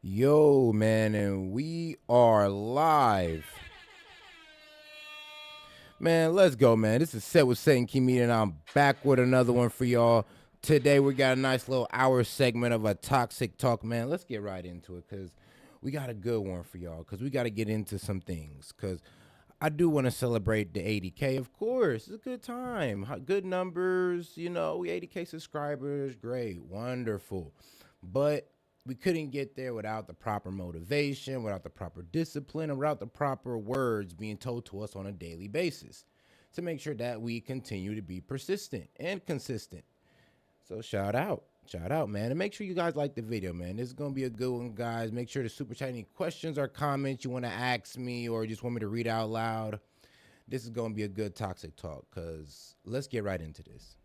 Yo, man, and we are live. Man, let's go, man. This is Set with Satan Kimita, and I'm back with another one for y'all. Today, we got a nice little hour segment of a toxic talk, man. Let's get right into it, because we got a good one for y'all, because we got to get into some things, because I do want to celebrate the 80K, of course. It's a good time. Good numbers, you know, we 80K subscribers. Great, wonderful. But we couldn't get there without the proper motivation, without the proper discipline, and without the proper words being told to us on a daily basis to make sure that we continue to be persistent and consistent. So shout out, man. And make sure you guys like the video, man. This is going to be a good one, guys. Make sure to super chat any questions or comments you want to ask me or just want me to read out loud. This is going to be a good toxic talk, because let's get right into this.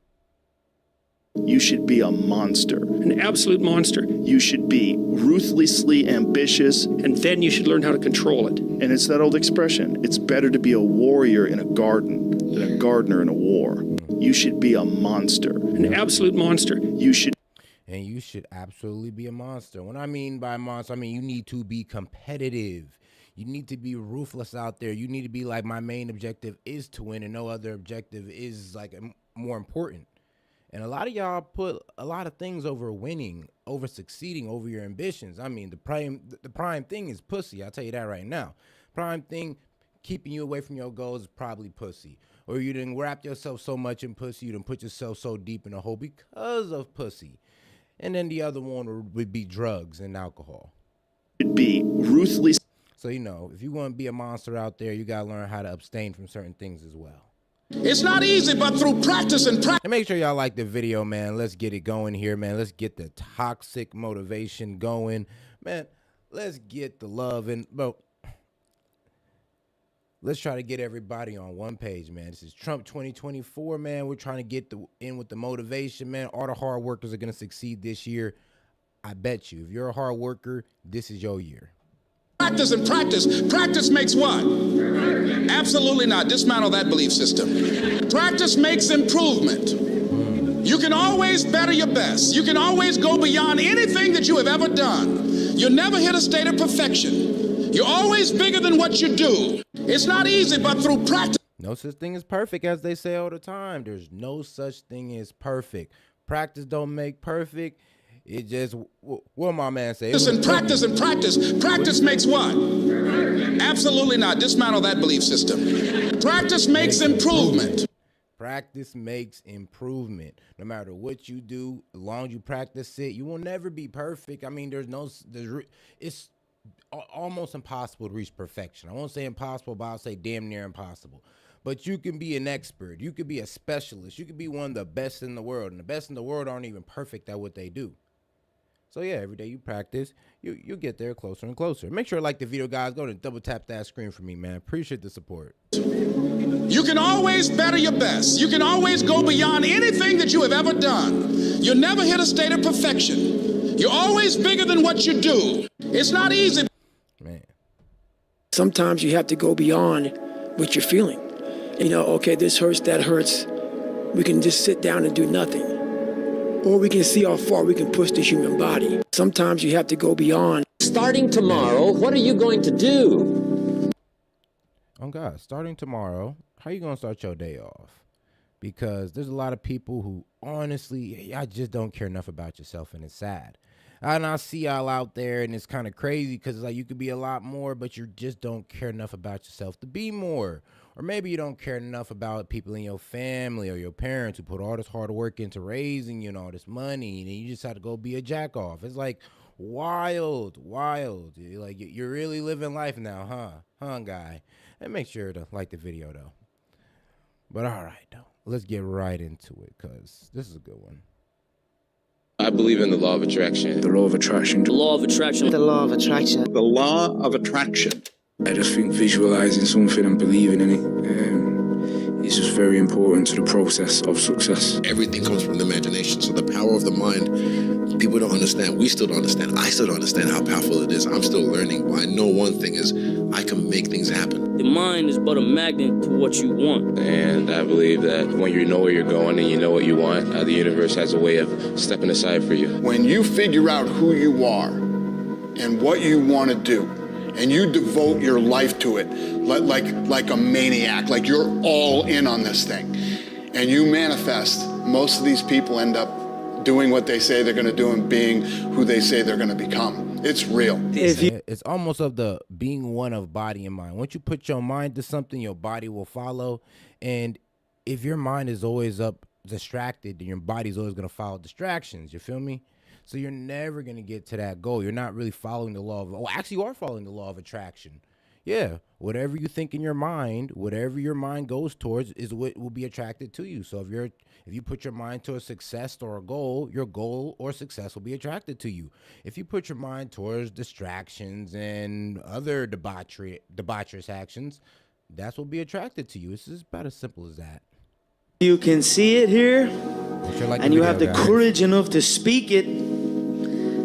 You should be a monster. An absolute monster. You should be ruthlessly ambitious. And then you should learn how to control it. And it's that old expression, it's better to be a warrior in a garden than a gardener in a war. You should be a monster. An absolute monster. You should absolutely be a monster. What I mean by monster, I mean you need to be competitive. You need to be ruthless out there. You need to be like, my main objective is to win and no other objective is like more important. And a lot of y'all put a lot of things over winning, over succeeding, over your ambitions. I mean, the prime thing is pussy. I'll tell you that right now. Prime thing keeping you away from your goals is probably pussy. Or you didn't wrap yourself so much in pussy, you didn't put yourself so deep in a hole because of pussy. And then the other one would be drugs and alcohol. be ruthless. So, you know, if you want to be a monster out there, you got to learn how to abstain from certain things as well. It's not easy, but through practice and practice. And make sure y'all like the video, man. Let's get it going here, man. Let's get the toxic motivation going. Man, let's get the love. And, bro, let's try to get everybody on one page, man. This is Trump 2024, man. We're trying to get in with the motivation, man. All the hard workers are going to succeed this year. I bet you. If you're a hard worker, this is your year. Practice and practice. Practice makes what? Absolutely not. Dismantle that belief system. Practice makes improvement. You can always better your best. You can always go beyond anything that you have ever done. You'll never hit a state of perfection. You're always bigger than what you do. It's not easy, but through practice. No such thing as perfect, as they say all the time. There's no such thing as perfect. Practice don't make perfect. It just, what my man say? Practice and practice. Practice makes what? Absolutely not. Dismantle that belief system. Practice makes improvement. Practice makes improvement. No matter what you do, as long as you practice it, you will never be perfect. I mean, it's almost impossible to reach perfection. I won't say impossible, but I'll say damn near impossible. But you can be an expert. You could be a specialist. You could be one of the best in the world. And the best in the world aren't even perfect at what they do. So, yeah, every day you practice, you'll get there closer and closer. Make sure to like the video, guys. Go and double tap that screen for me, man. Appreciate the support. You can always better your best. You can always go beyond anything that you have ever done. You'll never hit a state of perfection. You're always bigger than what you do. It's not easy. Man. Sometimes you have to go beyond what you're feeling. You know, okay, this hurts, that hurts. We can just sit down and do nothing. Or we can see how far we can push the human body. Sometimes you have to go beyond. Starting tomorrow, what are you going to do? Oh, God, starting tomorrow, how you going to start your day off? Because there's a lot of people who, honestly, y'all just don't care enough about yourself, and it's sad. And I see y'all out there, and it's kind of crazy because it's like you could be a lot more, but you just don't care enough about yourself to be more. Or maybe you don't care enough about people in your family or your parents who put all this hard work into raising you and all this money, and then you just have to go be a jack off. It's like wild. You're like, you're really living life now, huh, guy? And make sure to like the video, though. But all right, though, let's get right into it, because this is a good one. I believe in the law of attraction. The law of attraction. The law of attraction. The law of attraction. The law of attraction. I just think visualizing something and believing in it is just very important to the process of success. Everything comes from the imagination. So the power of the mind, people don't understand. We still don't understand. I still don't understand how powerful it is. I'm still learning. But I know one thing is I can make things happen. The mind is but a magnet to what you want. And I believe that when you know where you're going and you know what you want, the universe has a way of stepping aside for you. When you figure out who you are, and what you want to do, and you devote your life to it like a maniac, like you're all in on this thing, and you manifest, most of these people end up doing what they say they're going to do and being who they say they're going to become. It's real. It's almost of the being one of body and mind. Once you put your mind to something, your body will follow. And if your mind is always up distracted, then your body's always going to follow distractions. You feel me? So you're never going to get to that goal. You're not really following the law of, oh, actually you are following the law of attraction. Yeah, whatever you think in your mind, whatever your mind goes towards is what will be attracted to you. So if you put your mind to a success or a goal, your goal or success will be attracted to you. If you put your mind towards distractions and other debaucherous actions, that's what will be attracted to you. It's just about as simple as that. You can see it here, and you have the courage enough to speak it,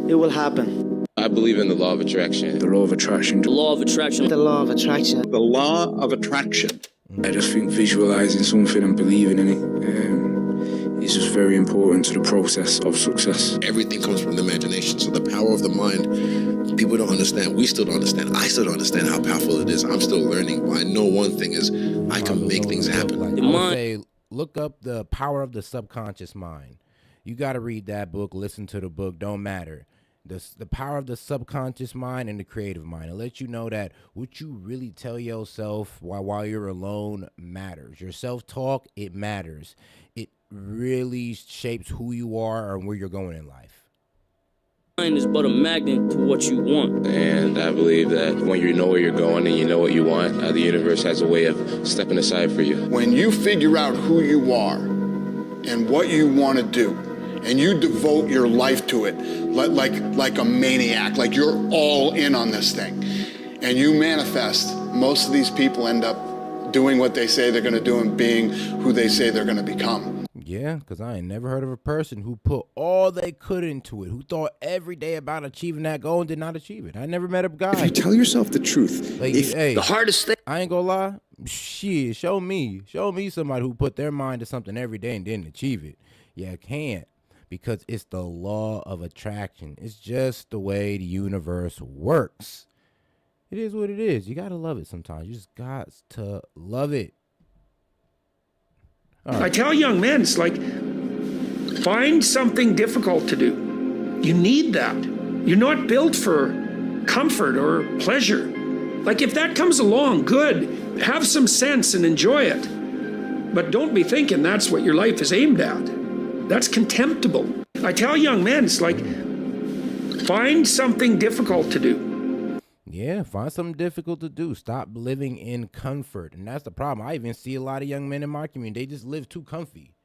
it will happen. I believe in the law of attraction. The law of attraction. The law of attraction. The law of attraction. The law of attraction. I just think visualizing something and believing in it is just very important to the process of success. Everything comes from the imagination. So the power of the mind, people don't understand. We still don't understand. I still don't understand how powerful it is. I'm still learning. But I know one thing is I can make things happen. I would say look up The Power of the Subconscious Mind. You got to read that book, listen to the book, don't matter. The power of the subconscious mind and the creative mind. It lets you know that what you really tell yourself while you're alone matters. Your self-talk, it matters. It really shapes who you are and where you're going in life. Mind is but a magnet to what you want. And I believe that when you know where you're going and you know what you want, the universe has a way of stepping aside for you. When you figure out who you are and what you want to do, and you devote your life to it like a maniac, like you're all in on this thing, and you manifest, most of these people end up doing what they say they're going to do and being who they say they're going to become. Yeah, because I ain't never heard of a person who put all they could into it, who thought every day about achieving that goal and did not achieve it. I never met a guy. If you tell yourself the truth, like, the hardest thing. I ain't gonna lie. Shit, show me somebody who put their mind to something every day and didn't achieve it. Yeah, can't. Because it's the law of attraction. It's just the way the universe works. It is what it is. You got to love it sometimes. You just got to love it. Right. I tell young men, it's like, find something difficult to do. You need that. You're not built for comfort or pleasure. Like, if that comes along, good. Have some sense and enjoy it. But don't be thinking that's what your life is aimed at. That's contemptible. I tell young men, it's like, find something difficult to do. Yeah, find something difficult to do. Stop living in comfort. And that's the problem. I even see a lot of young men in my community. They just live too comfy.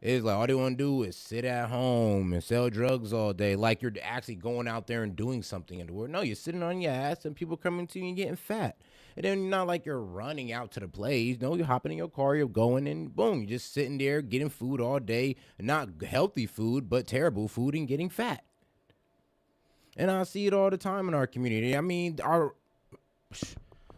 It's like all they want to do is sit at home and sell drugs all day. Like you're actually going out there and doing something in the world. No, you're sitting on your ass and people coming to you and getting fat. And then not like you're running out to the place. No, you're hopping in your car, you're going, and boom, you're just sitting there getting food all day. Not healthy food, but terrible food, and getting fat. And I see it all the time in our community. I mean,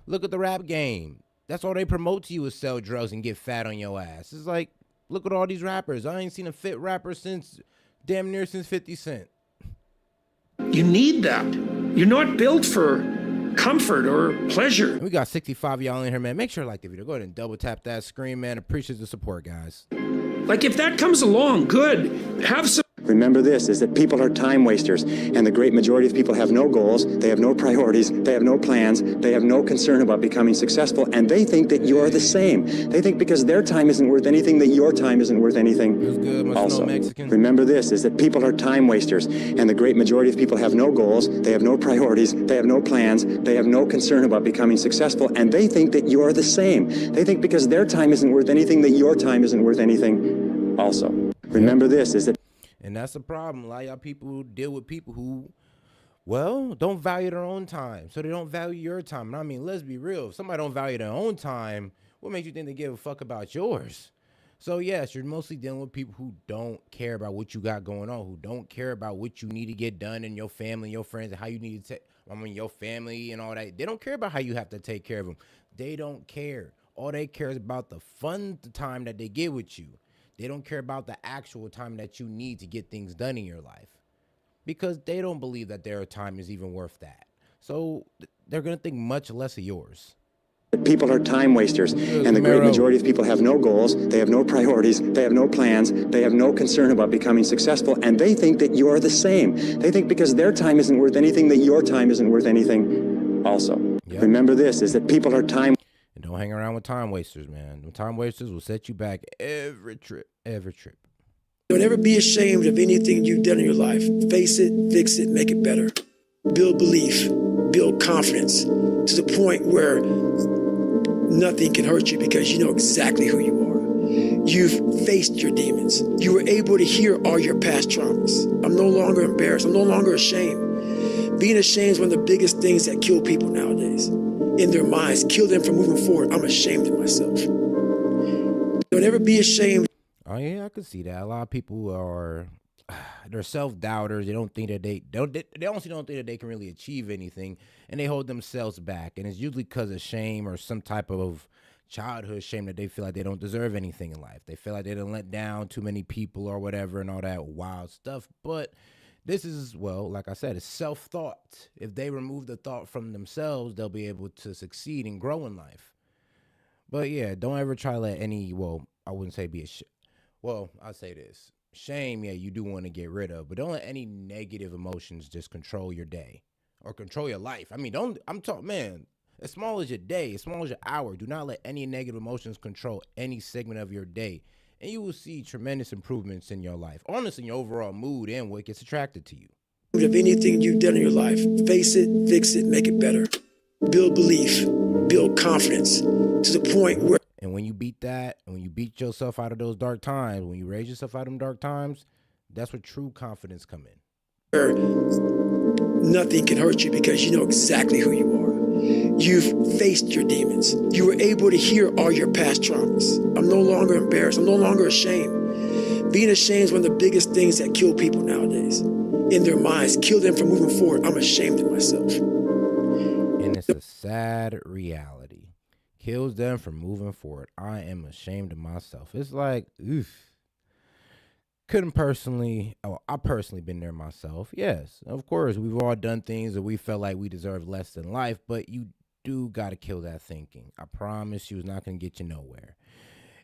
look at the rap game. That's all they promote to you is sell drugs and get fat on your ass. It's like, look at all these rappers. I ain't seen a fit rapper since 50 Cent. You need that. You're not built for comfort or pleasure. We got 65 of y'all in here, man. Make sure to like the video. Go ahead and double tap that screen, man. Appreciate the support, guys. Like, if that comes along, good. Have some. Remember this, is that people are time wasters, and the great majority of people have no goals, they have no priorities, they have no plans, they have no concern about becoming successful, and they think that you're the same. They think because their time isn't worth anything, that your time isn't worth anything. Also, remember this, is that people are time wasters, and the great majority of people have no goals, they have no priorities, they have no plans, they have no concern about becoming successful, and they think that you're the same. They think because their time isn't worth anything, that your time isn't worth anything. Also, remember this, is that and that's the problem. A lot of y'all people deal with people who, well, don't value their own time. So they don't value your time. And I mean, let's be real. If somebody don't value their own time, what makes you think they give a fuck about yours? So, yes, you're mostly dealing with people who don't care about what you got going on, who don't care about what you need to get done in your family, your friends, and how you need to take, your family and all that. They don't care about how you have to take care of them. They don't care. All they care is about the fun time that they get with you. They don't care about the actual time that you need to get things done in your life. because they don't believe that their time is even worth that. So they're going to think much less of yours. People are time wasters, and the great majority of people have no goals, they have no priorities, they have no plans, they have no concern about becoming successful, and they think that you are the same. They think because their time isn't worth anything, that your time isn't worth anything also. Yep. Remember this, is that people are time... And don't hang around with time wasters, man. The time wasters will set you back every trip, every trip. Don't ever be ashamed of anything you've done in your life. Face it, fix it, make it better. Build belief, build confidence to the point where nothing can hurt you because you know exactly who you are. You've faced your demons. You were able to hear all your past traumas. I'm no longer embarrassed. I'm no longer ashamed. Being ashamed is one of the biggest things that kill people nowadays. In their minds, kill them from moving forward. I'm ashamed of myself. Don't ever be ashamed. Oh yeah, I can see that. A lot of people are, they're self-doubters. They don't think that they don't think that they can really achieve anything, and they hold themselves back. And it's usually because of shame or some type of childhood shame that they feel like they don't deserve anything in life. They feel like they didn't let down too many people or whatever and all that wild stuff. But this is, well, like I said, it's self-thought. If they remove the thought from themselves, they'll be able to succeed and grow in life. But yeah, don't ever try to let any, well, I wouldn't say be a well, I'll say this. Shame, yeah, you do want to get rid of, but don't let any negative emotions just control your day or control your life. I mean, I'm talking, man, as small as your day, as small as your hour, do not let any negative emotions control any segment of your day. And you will see tremendous improvements in your life, honestly, in your overall mood and what gets attracted to you. Of anything you've done in your life, face it, fix it, make it better. Build belief, build confidence to the point where... And when you beat that, and when you beat yourself out of those dark times, when you raise yourself out of them dark times, that's where true confidence come in. Where nothing can hurt you because you know exactly who you are. You've faced your demons. You were able to hear all your past traumas. I'm no longer embarrassed. I'm no longer ashamed. Being ashamed is one of the biggest things that kill people nowadays. In their minds, kill them from moving forward. I'm ashamed of myself. And it's a sad reality. Kills them from moving forward. I am ashamed of myself. It's like, oof. I personally been there myself. Yes, of course, we've all done things that we felt like we deserve less than life, but you do got to kill that thinking. I promise you it's not going to get you nowhere.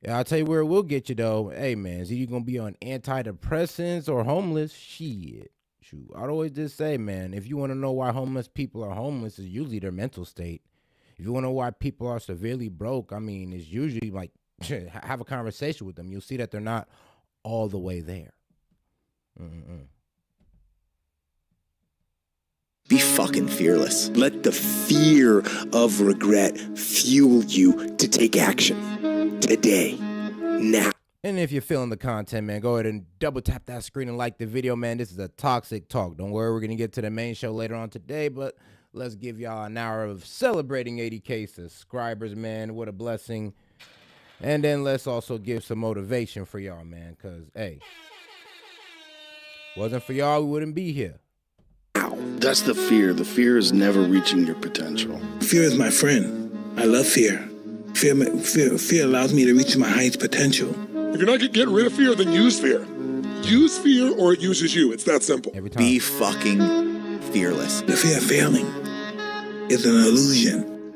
I'll tell you where it will get you, though. Hey, man, is you going to be on antidepressants or homeless? Shit. Shoot, I'd always just say, man, if you want to know why homeless people are homeless, it's usually their mental state. If you want to know why people are severely broke, I mean, it's usually like, have a conversation with them. You'll see that they're not all the way there. Be fucking fearless. Let the fear of regret fuel you to take action today, now. And if you're feeling the content, man, go ahead and double tap that screen and like the video, man. This is a Toxic Talk. Don't worry, we're going to get to the main show later on today, but let's give y'all an hour of celebrating 80K subscribers, man. What a blessing. And then let's also give some motivation for y'all, man, because, hey, wasn't for y'all, we wouldn't be here. That's the fear. The fear is never reaching your potential. Fear is my friend. I love fear. Fear allows me to reach my highest potential. If you're not getting rid of fear, then use fear. Use fear or it uses you. It's that simple. Every time. Be fucking fearless. The fear of failing is an illusion.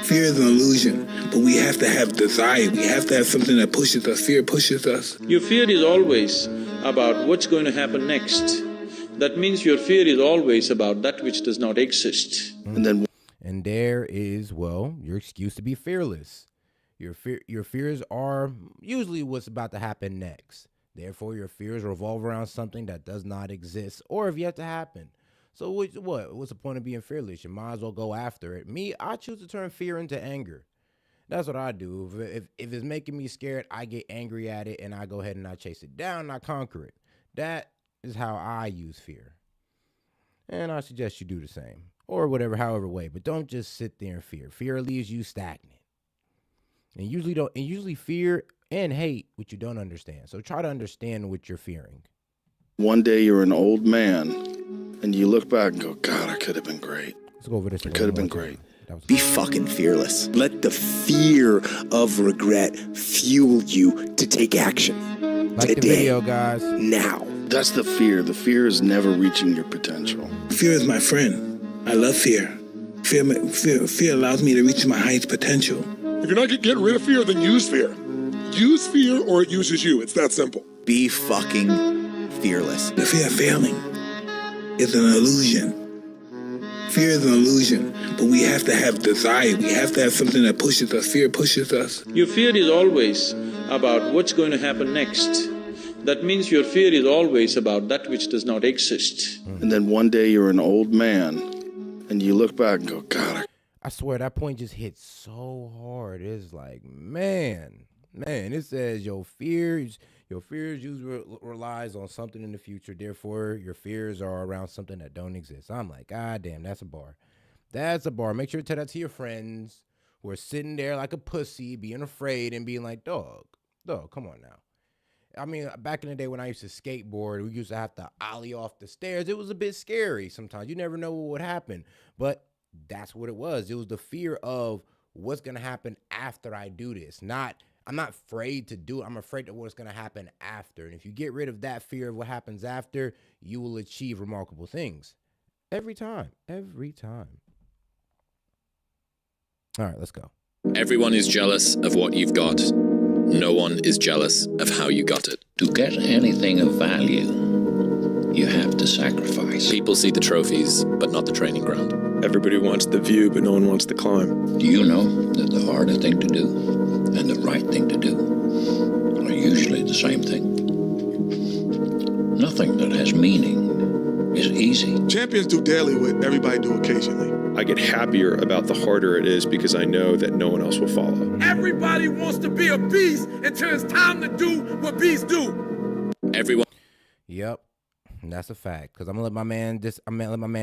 Fear is an illusion, but we have to have desire. We have to have something that pushes us. Fear pushes us. Your fear is always about what's going to happen next. That means your fear is always about that which does not exist. And there is, well, your excuse to be fearless. Your fears are usually what's about to happen next. Therefore, your fears revolve around something that does not exist or have yet to happen. So what's the point of being fearless? You might as well go after it. Me, I choose to turn fear into anger. That's what I do. If it's making me scared, I get angry at it and I go ahead and I chase it down and I conquer it. That is how I use fear. And I suggest you do the same. Or however way. But don't just sit there in fear. Fear leaves you stagnant. And usually fear and hate what you don't understand. So try to understand what you're fearing. One day you're an old man and you look back and go, God, I could have been great. Let's go over this. It could have been great. Be fucking fearless. Let the fear of regret fuel you to take action like today, the video, guys. now. That's the fear. The fear is never reaching your potential. Fear is my friend. I love fear. Fear allows me to reach my highest potential. If you're not getting rid of fear, then use fear. Use fear or it uses you. It's that simple. Be fucking fearless. The fear of failing is an illusion. Fear is an illusion, but we have to have desire. We have to have something that pushes us. Fear pushes us. Your fear is always about what's going to happen next. That means your fear is always about that which does not exist. And then one day you're an old man and you look back and go, God, I swear that point just hit so hard. It's like, man, it says your fears usually relies on something in the future. Therefore, your fears are around something that don't exist. I'm like, God damn, that's a bar. That's a bar. Make sure to tell that to your friends who are sitting there like a pussy, being afraid and being like, dog, come on now. I mean, back in the day when I used to skateboard, we used to have to ollie off the stairs. It was a bit scary sometimes. You never know what would happen. But that's what it was. It was the fear of what's going to happen after I do this. I'm not afraid to do it. I'm afraid of what's going to happen after. And if you get rid of that fear of what happens after, you will achieve remarkable things. Every time. All right, let's go. Everyone is jealous of what you've got. No one is jealous of how you got it. To get anything of value, you have to sacrifice. People see the trophies, but not the training ground. Everybody wants the view, but no one wants to climb. Do you know that the hardest thing to do and the right thing to do are usually the same thing? Nothing that has meaning is easy. Champions do daily what everybody do occasionally. I get happier about the harder it is because I know that no one else will follow. Everybody wants to be a beast until it's time to do what beasts do. Everyone. Yep, that's a fact. Because I'm gonna let my man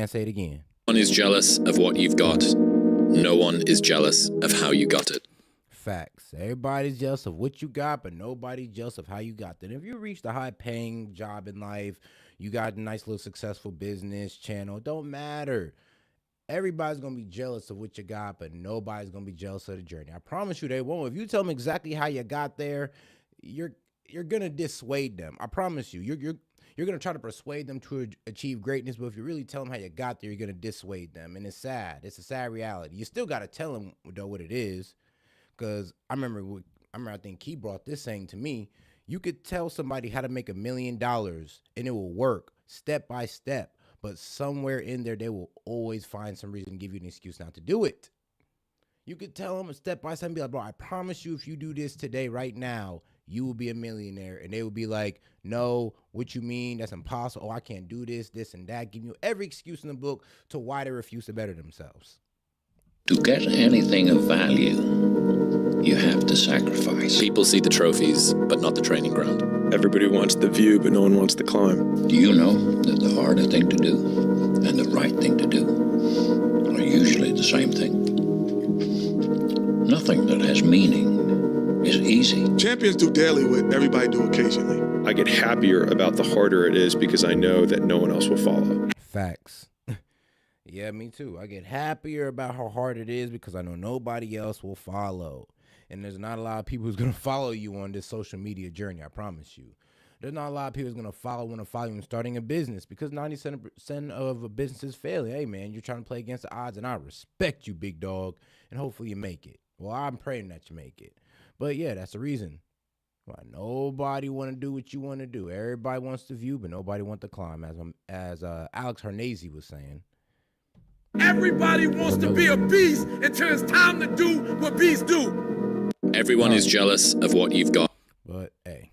say it again. No one is jealous of what you've got. No one is jealous of how you got it. Facts. Everybody's jealous of what you got, but nobody's jealous of how you got it. If you reached a high-paying job in life, you got a nice little successful business channel, it don't matter. Everybody's going to be jealous of what you got, but nobody's going to be jealous of the journey. I promise you they won't. If you tell them exactly how you got there, you're going to dissuade them. I promise you. You're going to try to persuade them to achieve greatness, but if you really tell them how you got there, you're going to dissuade them. And it's sad. It's a sad reality. You still got to tell them, though, what it is, because I remember I think Key brought this saying to me. You could tell somebody how to make $1 million, and it will work step by step. But somewhere in there, they will always find some reason to give you an excuse not to do it. You could tell them a step by step and be like, bro, I promise you if you do this today, right now, you will be a millionaire. And they will be like, no, what you mean? That's impossible. Oh, I can't do this, this, and that. Give you every excuse in the book to why they refuse to better themselves. To get anything of value, you have to sacrifice. People see the trophies, but not the training ground. Everybody wants the view, but no one wants to climb. Do you know that the hardest thing to do and the right thing to do are usually the same thing? Nothing that has meaning is easy. Champions do daily what everybody do occasionally. I get happier about the harder it is because I know that no one else will follow. Facts. Yeah, me too. I get happier about how hard it is because I know nobody else will follow. And there's not a lot of people who's going to follow you on this social media journey, I promise you. There's not a lot of people who's going to want to follow you in starting a business because 97% of a business is failing. Hey, man, you're trying to play against the odds, and I respect you, big dog, and hopefully you make it. Well, I'm praying that you make it. But, yeah, that's the reason why nobody want to do what you want to do. Everybody wants to view, but nobody wants to climb, as Alex Harnazy was saying. Everybody wants to be a beast until it's time to do what beasts do. Everyone is jealous of what you've got. But, hey,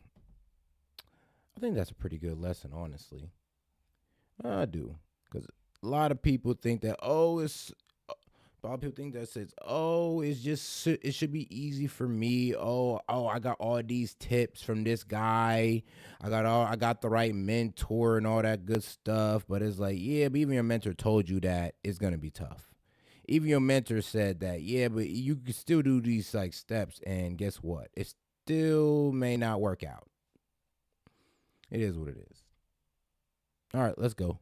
I think that's a pretty good lesson, honestly. I do. Because a lot of people think that, a lot of people think that says, it should be easy for me. I got all these tips from this guy. I got the right mentor and all that good stuff. But it's like, yeah, but even your mentor told you that it's going to be tough. Even your mentor said that, yeah, but you can still do these like steps, and guess what? It still may not work out. It is what it is. All right, let's go.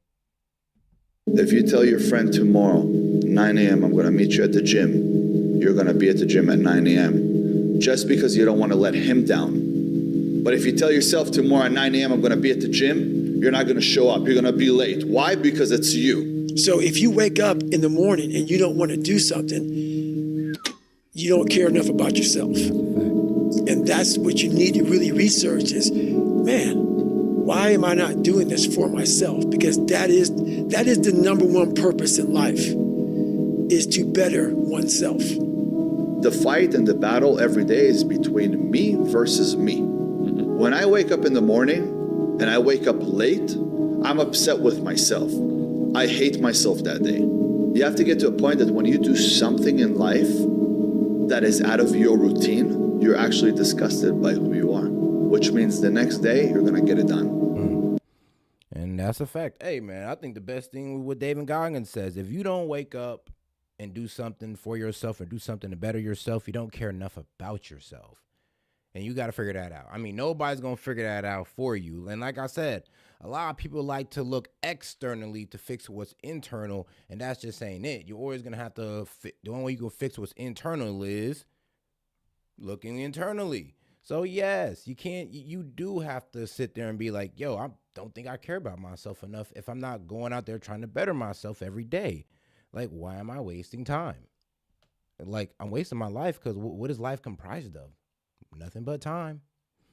If you tell your friend tomorrow, 9 a.m., I'm going to meet you at the gym, you're going to be at the gym at 9 a.m. just because you don't want to let him down. But if you tell yourself tomorrow at 9 a.m., I'm going to be at the gym, you're not going to show up. You're going to be late. Why? Because it's you. So if you wake up in the morning and you don't want to do something, you don't care enough about yourself. And that's what you need to really research is, man, why am I not doing this for myself? Because that is the number one purpose in life, is to better oneself. The fight and the battle every day is between me versus me. When I wake up in the morning and I wake up late, I'm upset with myself. I hate myself that day. You have to get to a point that when you do something in life that is out of your routine, you're actually disgusted by who you are, which means the next day you're going to get it done. And that's a fact. Hey, man, I think the best thing what David Goggins says, if you don't wake up and do something for yourself or do something to better yourself, you don't care enough about yourself. And you got to figure that out. I mean, nobody's going to figure that out for you. And like I said, a lot of people like to look externally to fix what's internal, and that's just ain't it. You're always going to have to, the only way you can fix what's internal is looking internally. So yes, you do have to sit there and be like, yo, I don't think I care about myself enough if I'm not going out there trying to better myself every day. Like, why am I wasting time? Like, I'm wasting my life because what is life comprised of? Nothing but time.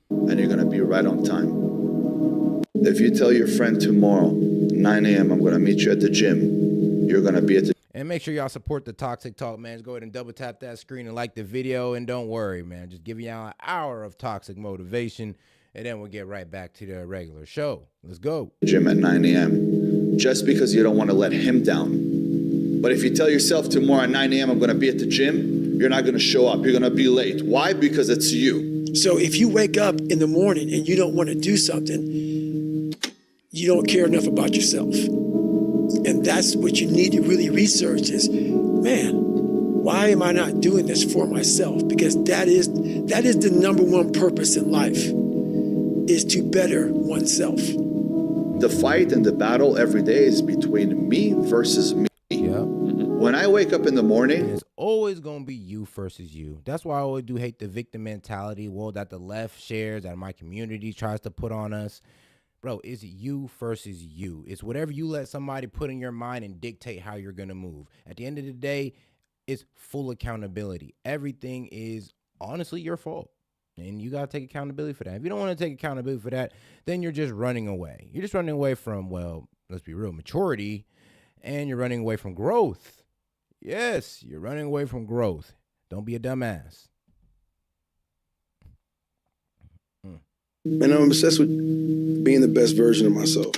And you're going to be right on time. If you tell your friend tomorrow, 9 a.m., I'm going to meet you at the gym, you're going to be at the... And make sure y'all support the Toxic Talk, man. Just go ahead and double tap that screen and like the video. And don't worry, man. Just give y'all an hour of toxic motivation, and then we'll get right back to the regular show. Let's go. Gym at 9 a.m. just because you don't want to let him down. But if you tell yourself tomorrow at 9 a.m., I'm going to be at the gym, you're not going to show up. You're going to be late. Why? Because it's you. So if you wake up in the morning and you don't want to do something, you don't care enough about yourself. And that's what you need to really research is, man, why am I not doing this for myself? Because that is the number one purpose in life, is to better oneself. The fight and the battle every day is between me versus me. Yeah. When I wake up in the morning, it's always going to be you versus you. That's why I always do hate the victim mentality, well, that the left shares, that my community tries to put on us. Bro, it's you versus you. It's whatever you let somebody put in your mind and dictate how you're going to move. At the end of the day, it's full accountability. Everything is honestly your fault. And you got to take accountability for that. If you don't want to take accountability for that, then you're just running away. You're just running away from, well, let's be real, maturity, and you're running away from growth. Yes, you're running away from growth. Don't be a dumbass. And I'm obsessed with being the best version of myself.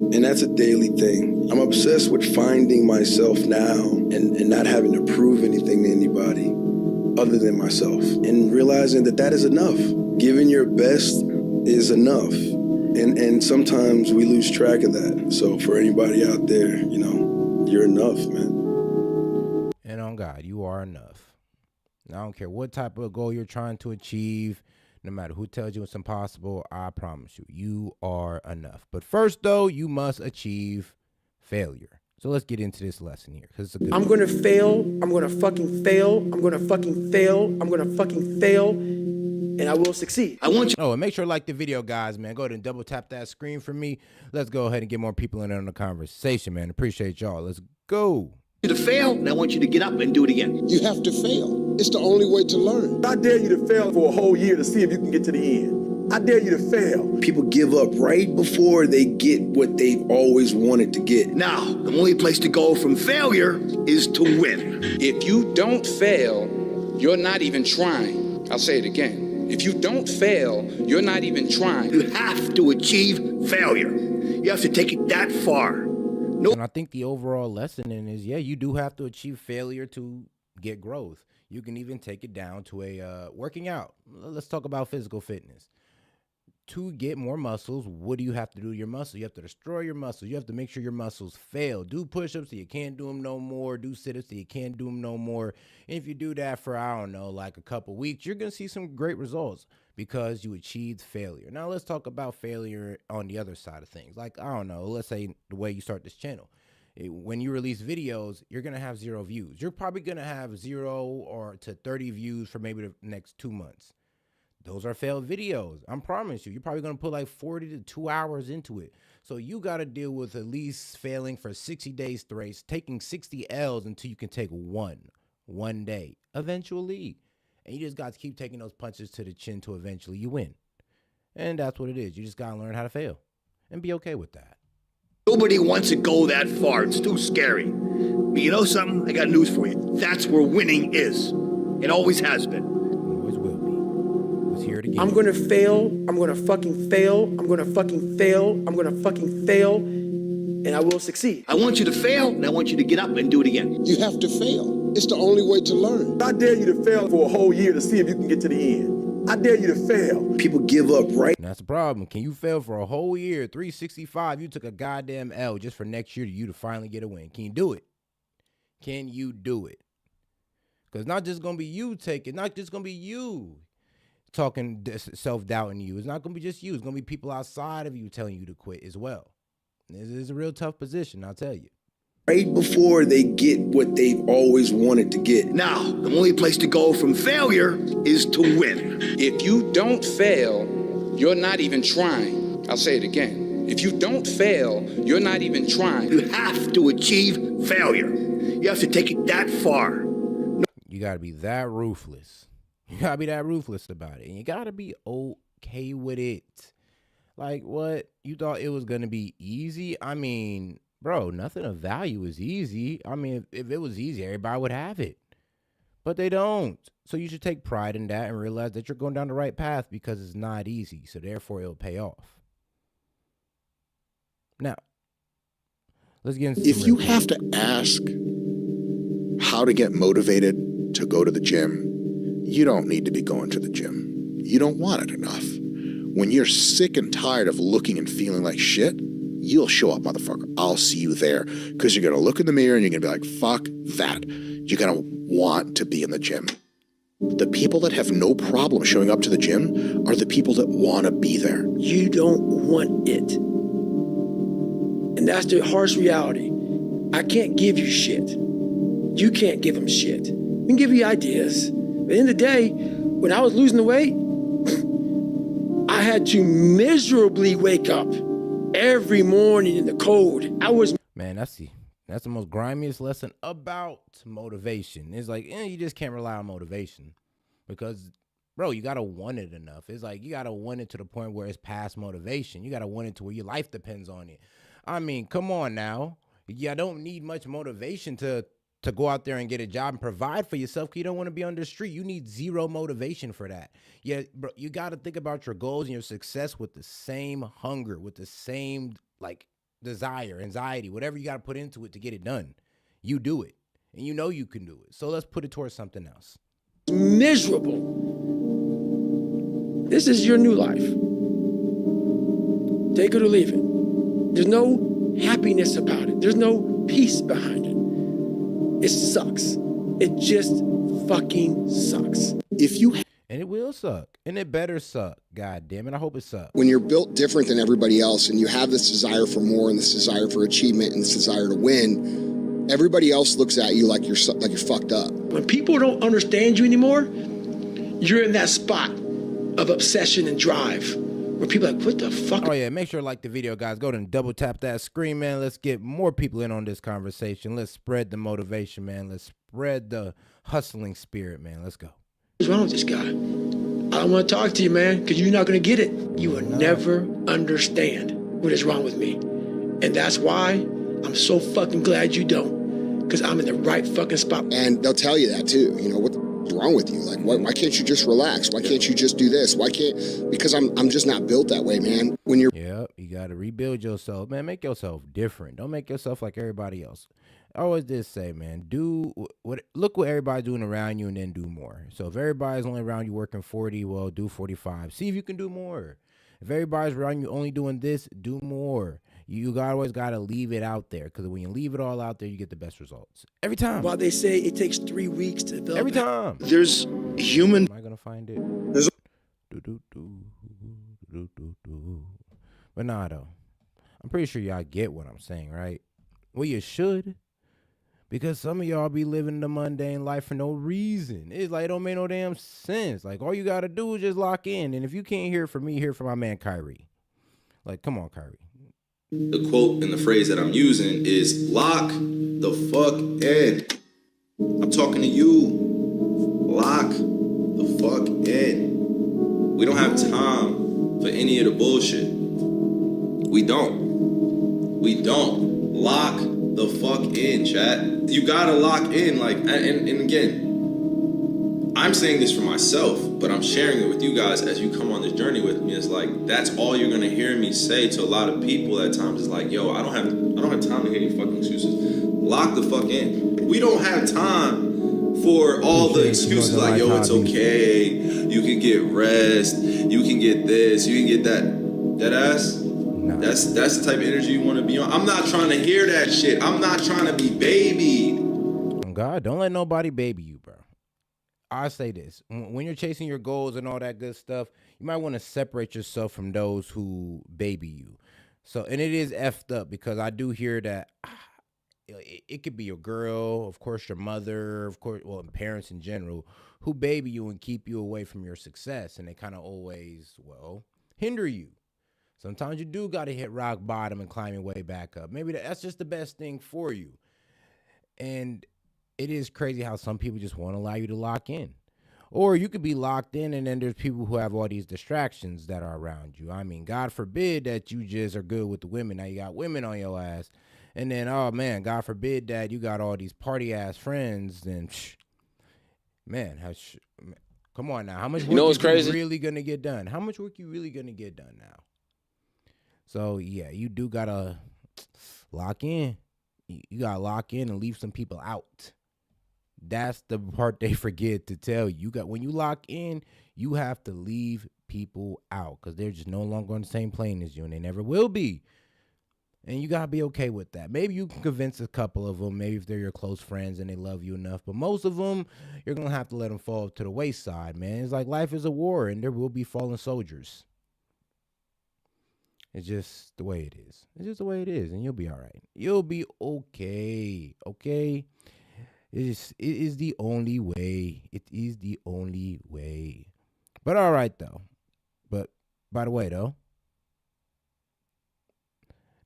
And that's a daily thing. I'm obsessed with finding myself now and not having to prove anything to anybody other than myself. And realizing that that is enough. Giving your best is enough. And sometimes we lose track of that. So for anybody out there, you know, you're enough, man. And on God, you are enough. I don't care what type of goal you're trying to achieve. No matter who tells you it's impossible, I promise you, you are enough. But first, though, you must achieve failure. So let's get into this lesson here. I'm going to fail. I'm going to fucking fail. I'm going to fucking fail. I'm going to fucking fail. And I will succeed. I want you. Oh, and make sure to like the video, guys, man. Go ahead and double tap that screen for me. Let's go ahead and get more people in on the conversation, man. Appreciate y'all. Let's go. To fail, and I want you to get up and do it again. You have to fail. It's the only way to learn. I dare you to fail for a whole year to see if you can get to the end. I dare you to fail. People give up right before they get what they've always wanted to get. Now, the only place to go from failure is to win. If you don't fail, you're not even trying. I'll say it again. If you don't fail, you're not even trying. You have to achieve failure. You have to take it that far. No. And I think the overall lesson in is, yeah, you do have to achieve failure to get growth. You can even take it down to a working out. Let's talk about physical fitness. To get more muscles, what do you have to do to your muscles? You have to destroy your muscles. You have to make sure your muscles fail. Do push-ups so you can't do them no more. Do sit-ups so you can't do them no more. And if you do that for, I don't know, like a couple weeks, you're going to see some great results because you achieved failure. Now, let's talk about failure on the other side of things. Like, I don't know, let's say the way you start this channel. When you release videos, you're going to have 0 views. You're probably going to have 0 or to 30 views for maybe the next 2 months. Those are failed videos. I promise you. You're probably going to put like 40 to 2 hours into it. So you got to deal with at least failing for 60 days straight, taking 60 L's until you can take one day, eventually. And you just got to keep taking those punches to the chin to eventually you win. And that's what it is. You just got to learn how to fail and be okay with that. Nobody wants to go that far. It's too scary. But you know something? I got news for you. That's where winning is. It always has been. Always will be. Let's hear it again. I'm gonna fail. I'm gonna fucking fail. I'm gonna fucking fail. I'm gonna fucking fail. And I will succeed. I want you to fail, and I want you to get up and do it again. You have to fail. It's the only way to learn. I dare you to fail for a whole year to see if you can get to the end. I dare you to fail. People give up, right? And that's the problem. Can you fail for a whole year, 365? You took a goddamn L just for next year to you to finally get a win. Can you do it? Can you do it? Because not just going to be you taking, not just going to be you talking self-doubting you. It's not going to be just you. It's going to be people outside of you telling you to quit as well. This is a real tough position, I'll tell you. Right before they get what they've always wanted to get. Now, the only place to go from failure is to win. If you don't fail, you're not even trying. I'll say it again. If you don't fail, you're not even trying. You have to achieve failure. You have to take it that far. You got to be that ruthless. You got to be that ruthless about it. And you got to be okay with it. Like, what? You thought it was going to be easy? I mean, bro, nothing of value is easy. I mean, if it was easy, everybody would have it. But they don't. So you should take pride in that and realize that you're going down the right path because it's not easy. So therefore, it'll pay off. Now, let's get into if you have to ask how to get motivated to go to the gym, you don't need to be going to the gym. You don't want it enough. When you're sick and tired of looking and feeling like shit, you'll show up, motherfucker. I'll see you there. Because you're going to look in the mirror and you're going to be like, fuck that. You're going to want to be in the gym. The people that have no problem showing up to the gym are the people that want to be there. You don't want it. And that's the harsh reality. I can't give you shit. You can't give them shit. We can give you ideas. But at the end of the day, when I was losing the weight, I had to miserably wake up every morning in the cold. Man, that's the most grimiest lesson about motivation. It's like, you just can't rely on motivation because, bro, you got to want it enough. It's like you got to want it to the point where it's past motivation. You got to want it to where your life depends on it. I mean, come on now. You don't need much motivation to go out there and get a job and provide for yourself because you don't want to be on the street. You need zero motivation for that. Yeah, bro, you got to think about your goals and your success with the same hunger, with the same, like, desire, anxiety, whatever you got to put into it to get it done. You do it, and you know you can do it. So let's put it towards something else. Miserable. This is your new life. Take it or leave it. There's no happiness about it. There's no peace behind it. It sucks. It just fucking sucks. And it will suck. And it better suck. God damn it. I hope it sucks. When you're built different than everybody else and you have this desire for more and this desire for achievement and this desire to win, everybody else looks at you like you're fucked up. When people don't understand you anymore, you're in that spot of obsession and drive where people are like, what the fuck? Oh, yeah. Make sure to like the video, guys. Go ahead and double tap that screen, man. Let's get more people in on this conversation. Let's spread the motivation, man. Let's spread the hustling spirit, man. Let's go. What's wrong with this guy? I don't want to talk to you, man, because you're not going to get it. You will never understand what is wrong with me. And that's why I'm so fucking glad you don't, because I'm in the right fucking spot. And they'll tell you that too. You know, what's wrong with you? Like, why can't you just relax? Why can't you just do this? Why can't, because I'm just not built that way, man. When you're, yeah, you got to rebuild yourself, man. Make yourself different. Don't make yourself like everybody else. I always did say, man, look what everybody's doing around you and then do more. So if everybody's only around you working 40, well, do 45. See if you can do more. If everybody's around you only doing this, do more. You always got to leave it out there, because when you leave it all out there, you get the best results. Every time. While they say it takes 3 weeks to develop. Every time. There's human. Am I going to find it? But nah, though. I'm pretty sure y'all get what I'm saying, right? Well, you should. Because some of y'all be living the mundane life for no reason. It's like, it don't make no damn sense. Like, all you got to do is just lock in. And if you can't hear from me, hear from my man Kyrie. Like, come on, Kyrie. The quote and the phrase that I'm using is lock the fuck in. I'm talking to you. Lock the fuck in. We don't have time for any of the bullshit. We don't. Lock the fuck in, chat. You gotta lock in, like, and again, I'm saying this for myself, but I'm sharing it with you guys as you come on this journey with me. It's like, that's all you're gonna hear me say to a lot of people at times. Is like, yo, I don't have time to hear your fucking excuses. Lock the fuck in. We don't have time for all the excuses like, yo, it's okay. You can get rest. You can get this. You can get that. That ass. That's the type of energy you want to be on. I'm not trying to hear that shit. I'm not trying to be baby. Oh God, don't let nobody baby you, bro. I say this, when you're chasing your goals and all that good stuff, you might want to separate yourself from those who baby you. So, and it is effed up because I do hear that it could be your girl, of course, your mother, of course, well, and parents in general, who baby you and keep you away from your success. And they kind of always, well, hinder you. Sometimes you do got to hit rock bottom and climb your way back up. Maybe that's just the best thing for you. And it is crazy how some people just won't allow you to lock in. Or you could be locked in and then there's people who have all these distractions that are around you. I mean, God forbid that you just are good with the women. Now you got women on your ass. And then, oh man, God forbid that you got all these party ass friends. Then, man, come on now. How much work are you really going to get done? How much work you really going to get done now? So, yeah, you do got to lock in. You got to lock in and leave some people out. That's the part they forget to tell you. When you lock in, you have to leave people out because they're just no longer on the same plane as you, and they never will be. And you got to be okay with that. Maybe you can convince a couple of them, maybe if they're your close friends and they love you enough. But most of them, you're going to have to let them fall to the wayside, man. It's like life is a war, and there will be fallen soldiers. It's just the way it is. It's just the way it is, and you'll be all right. You'll be okay, okay? It is the only way. It is the only way. But all right, though. But by the way, though,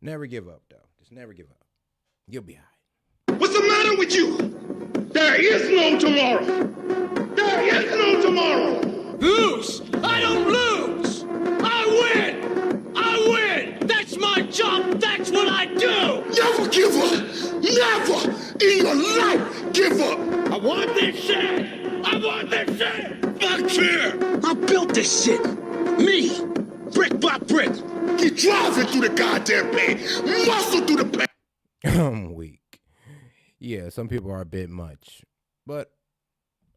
never give up, though. Just never give up. You'll be all right. What's the matter with you? There is no tomorrow. There is no tomorrow. Lose. I don't lose. I win. I win. That's my job. That's what I do. Never give up. Never in your life give up. I want this shit. I want this shit. Fuck fear. I built this shit. Me. Brick by brick. Keep driving through the goddamn pain. Muscle through the pain. I'm weak. Yeah, some people are a bit much. But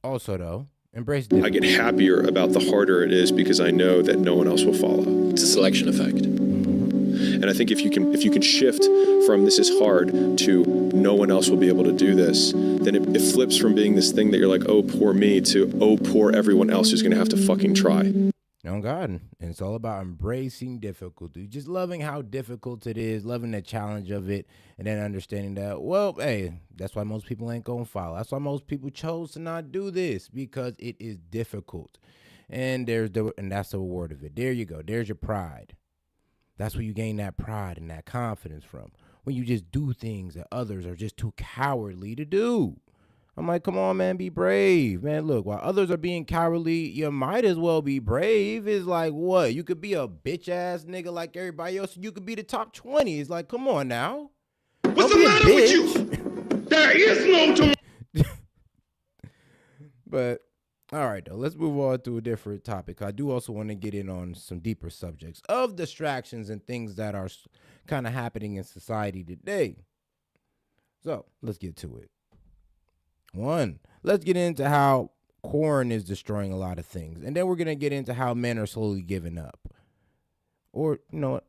also, though, embrace difference. I get happier about the harder it is because I know that no one else will follow. It's a selection effect. And I think if you can shift from this is hard to no one else will be able to do this, then it flips from being this thing that you're like, oh, poor me, to oh, poor everyone else who's going to have to fucking try. On God. And it's all about embracing difficulty, just loving how difficult it is, loving the challenge of it, and then understanding that, well, hey, that's why most people ain't gonna follow. That's why most people chose to not do this, because it is difficult. And that's the reward of it. There you go. There's your pride. That's where you gain that pride and that confidence from, when you just do things that others are just too cowardly to do. I'm like, come on, man, be brave. Man, look, while others are being cowardly, you might as well be brave. It's like, what? You could be a bitch-ass nigga like everybody else. You could be the top 20. It's like, come on now. What's the matter with you? There is no tomorrow. But, all right, though. Let's move on to a different topic. I do also want to get in on some deeper subjects of distractions and things that are kind of happening in society today. So, let's get to it. One, let's get into how corn is destroying a lot of things. And then we're going to get into how men are slowly giving up. Or, you know what?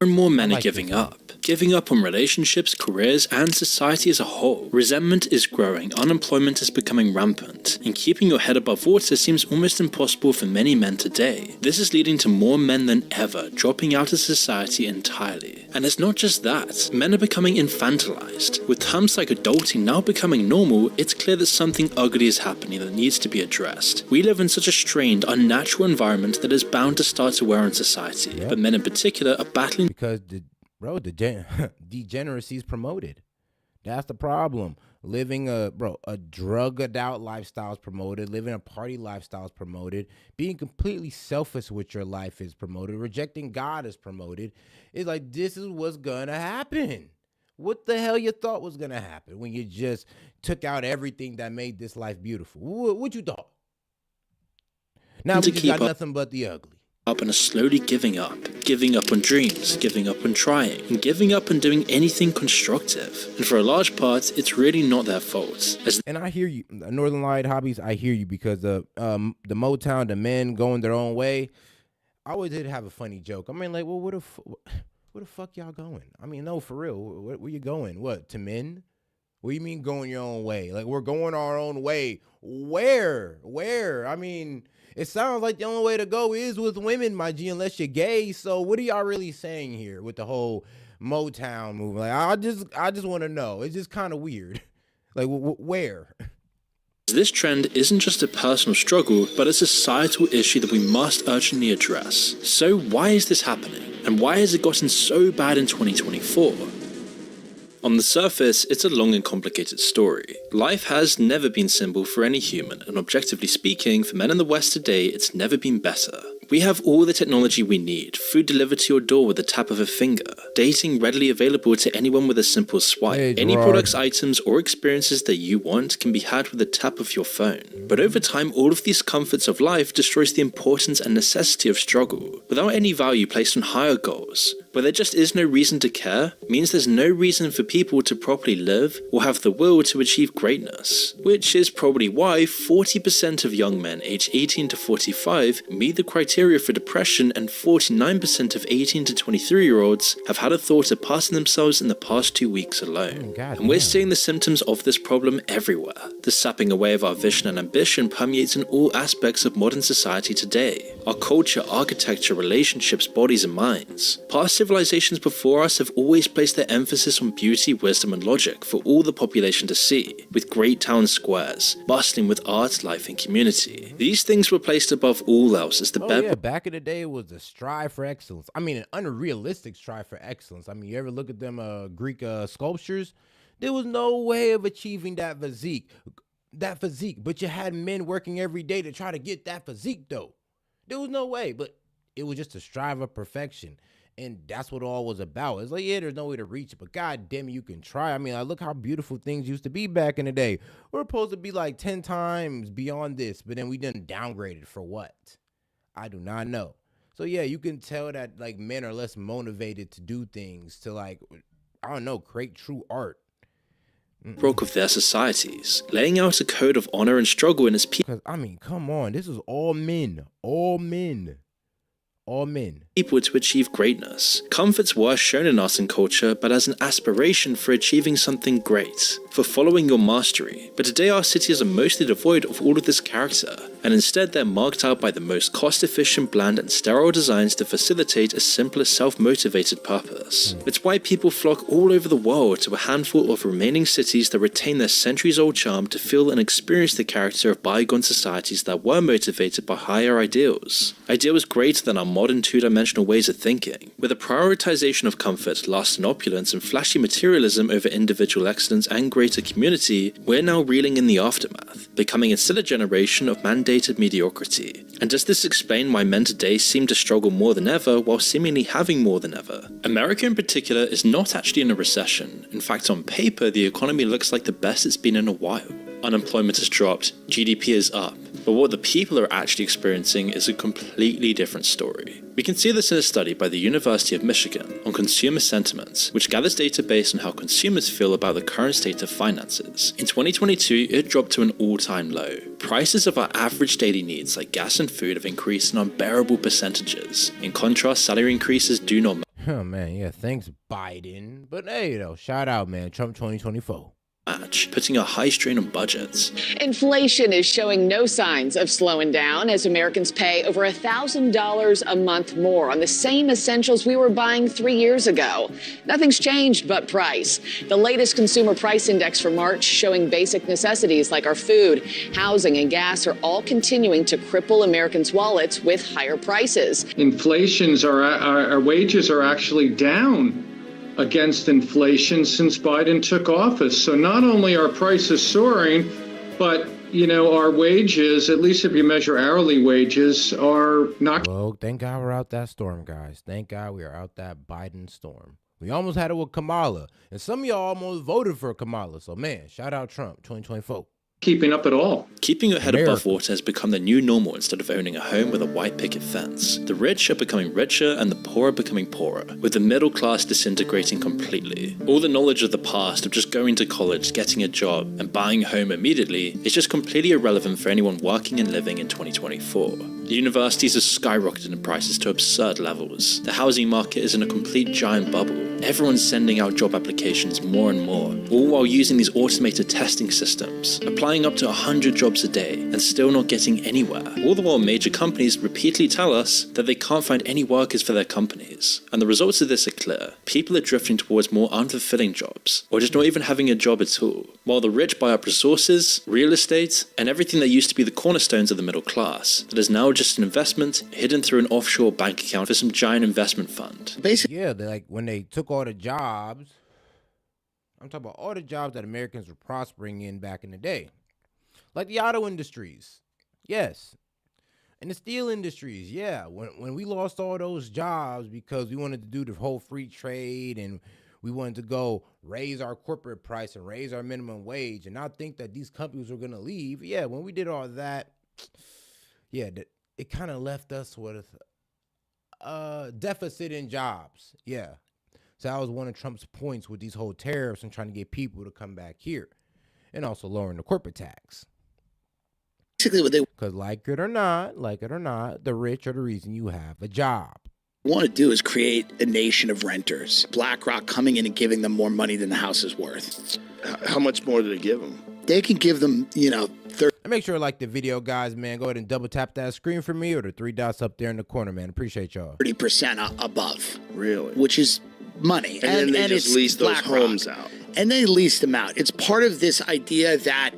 More and more men are giving up on relationships, careers, and society as a whole. Resentment is growing, unemployment is becoming rampant, and keeping your head above water seems almost impossible for many men today. This is leading to more men than ever dropping out of society entirely. And it's not just that, men are becoming infantilized. With terms like adulting now becoming normal, it's clear that something ugly is happening that needs to be addressed. We live in such a strained, unnatural environment that is bound to start to wear on society, but men in particular are battling because bro, degeneracy is promoted. That's the problem. Living a drugged out lifestyle is promoted. Living a party lifestyle is promoted. Being completely selfish with your life is promoted. Rejecting God is promoted. It's like, this is what's gonna happen. What the hell you thought was gonna happen when you just took out everything that made this life beautiful? What you thought? Now we just got nothing but the ugly. Up and are slowly giving up on dreams, giving up on trying, and giving up on doing anything constructive. And for a large part, it's really not their fault. And I hear you, Northern Light Hobbies, I hear you, because the Motown, the men going their own way. I always did have a funny joke. I mean, like, well, where the fuck y'all going? I mean, no, for real, where you going? What, to men? What do you mean going your own way? Like, we're going our own way. Where? I mean, it sounds like the only way to go is with women, my G, unless you're gay. So what are y'all really saying here with the whole Motown movement? Like, I just want to know. It's just kind of weird. Like, where? This trend isn't just a personal struggle, but a societal issue that we must urgently address. So why is this happening? And why has it gotten so bad in 2024? On the surface, it's a long and complicated story. Life has never been simple for any human, and objectively speaking, for men in the West today, it's never been better. We have all the technology we need, food delivered to your door with the tap of a finger, dating readily available to anyone with a simple swipe. Any products, items, or experiences that you want can be had with the tap of your phone. But over time, all of these comforts of life destroys the importance and necessity of struggle, without any value placed on higher goals. Where there just is no reason to care, means there's no reason for people to properly live or have the will to achieve greatness. Which is probably why 40% of young men aged 18 to 45 meet the criteria for depression, and 49% of 18 to 23-year-olds have had a thought of passing themselves in the past 2 weeks alone. And we're seeing the symptoms of this problem everywhere. The sapping away of our vision and ambition permeates in all aspects of modern society today. Our culture, architecture, relationships, bodies, and minds. Past civilizations before us have always placed their emphasis on beauty, wisdom, and logic for all the population to see, with great town squares, bustling with art, life, and community. These things were placed above all else as the back in the day, it was the strive for excellence. I mean, an unrealistic strive for excellence. I mean, you ever look at them Greek sculptures? There was no way of achieving that physique. But you had men working every day to try to get that physique, though. There was no way, but it was just a strive of perfection. And that's what all was about. It's like, yeah, there's no way to reach it, but god damn it, you can try. I mean, I look how beautiful things used to be back in the day. We're supposed to be like 10 times beyond this, but then we done downgraded for what? I do not know. So yeah, you can tell that like men are less motivated to do things, to like, I don't know, create true art. Broke of their societies, laying out a code of honor and struggle in its people. I mean, come on, this is all men. People to achieve greatness. Comforts were shown in art and culture, but as an aspiration for achieving something great, for following your mastery. But today our cities are mostly devoid of all of this character, and instead they're marked out by the most cost-efficient, bland, and sterile designs to facilitate a simpler, self-motivated purpose. It's why people flock all over the world to a handful of remaining cities that retain their centuries-old charm to feel and experience the character of bygone societies that were motivated by higher ideals. Ideals greater than our modern two-dimensional ways of thinking, with a prioritization of comfort, lust and opulence, and flashy materialism over individual excellence and greater community. We're now reeling in the aftermath, becoming instead a generation of mandated mediocrity. And does this explain why men today seem to struggle more than ever while seemingly having more than ever? America in particular is not actually in a recession. In fact, on paper, the economy looks like the best it's been in a while. Unemployment has dropped, GDP is up, but what the people are actually experiencing is a completely different story. We can see this in a study by the University of Michigan on consumer sentiments, which gathers data based on how consumers feel about the current state of finances. In 2022, it dropped to an all-time low. Prices of our average daily needs like gas and food have increased in unbearable percentages. In contrast, salary increases do not Oh man, yeah, thanks Biden. But hey, though, shout out, man, Trump 2024. match, putting a high strain on budgets. Inflation is showing no signs of slowing down as Americans pay over $1,000 a month more on the same essentials we were buying 3 years ago. Nothing's changed but price. The latest consumer price index for March showing basic necessities like our food, housing, and gas are all continuing to cripple Americans' wallets with higher prices. Our wages are actually down against inflation since Biden took office. So not only are prices soaring, but our wages, at least if you measure hourly wages, are not. Well, thank God we're out that storm, guys. Thank God we are out that Biden storm. We almost had it with Kamala, and some of y'all almost voted for Kamala. So, man, shout out Trump 2024. Keeping up at all. Keeping your head above water has become the new normal instead of owning a home with a white picket fence. The rich are becoming richer and the poor are becoming poorer, with the middle class disintegrating completely. All the knowledge of the past of just going to college, getting a job, and buying a home immediately is just completely irrelevant for anyone working and living in 2024. The universities have skyrocketed in prices to absurd levels. The housing market is in a complete giant bubble. Everyone's sending out job applications more and more, all while using these automated testing systems, applying up to 100 jobs a day and still not getting anywhere. All the while major companies repeatedly tell us that they can't find any workers for their companies. And the results of this are clear. People are drifting towards more unfulfilling jobs, or just not even having a job at all, while the rich buy up resources, real estate, and everything that used to be the cornerstones of the middle class that is now just an investment hidden through an offshore bank account for some giant investment fund. Basically, yeah, they when they took all the jobs, I'm talking about all the jobs that Americans were prospering in back in the day. Like the auto industries, yes. And the steel industries, yeah. When we lost all those jobs because we wanted to do the whole free trade and we wanted to go raise our corporate price and raise our minimum wage and not think that these companies were going to leave. Yeah, when we did all that, yeah, it kind of left us with a deficit in jobs. Yeah. So that was one of Trump's points with these whole tariffs and trying to get people to come back here and also lowering the corporate tax. Basically what they Because like it or not, the rich are the reason you have a job. want to do is create a nation of renters. BlackRock coming in and giving them more money than the house is worth. How much more do they give them? They can give them, 30. And make sure like the video, guys, man. Go ahead and double tap that screen for me or the 3 dots up there in the corner, man. Appreciate y'all. 30% above. Really? Which is money. And then they just lease those homes out. And they lease them out. It's part of this idea that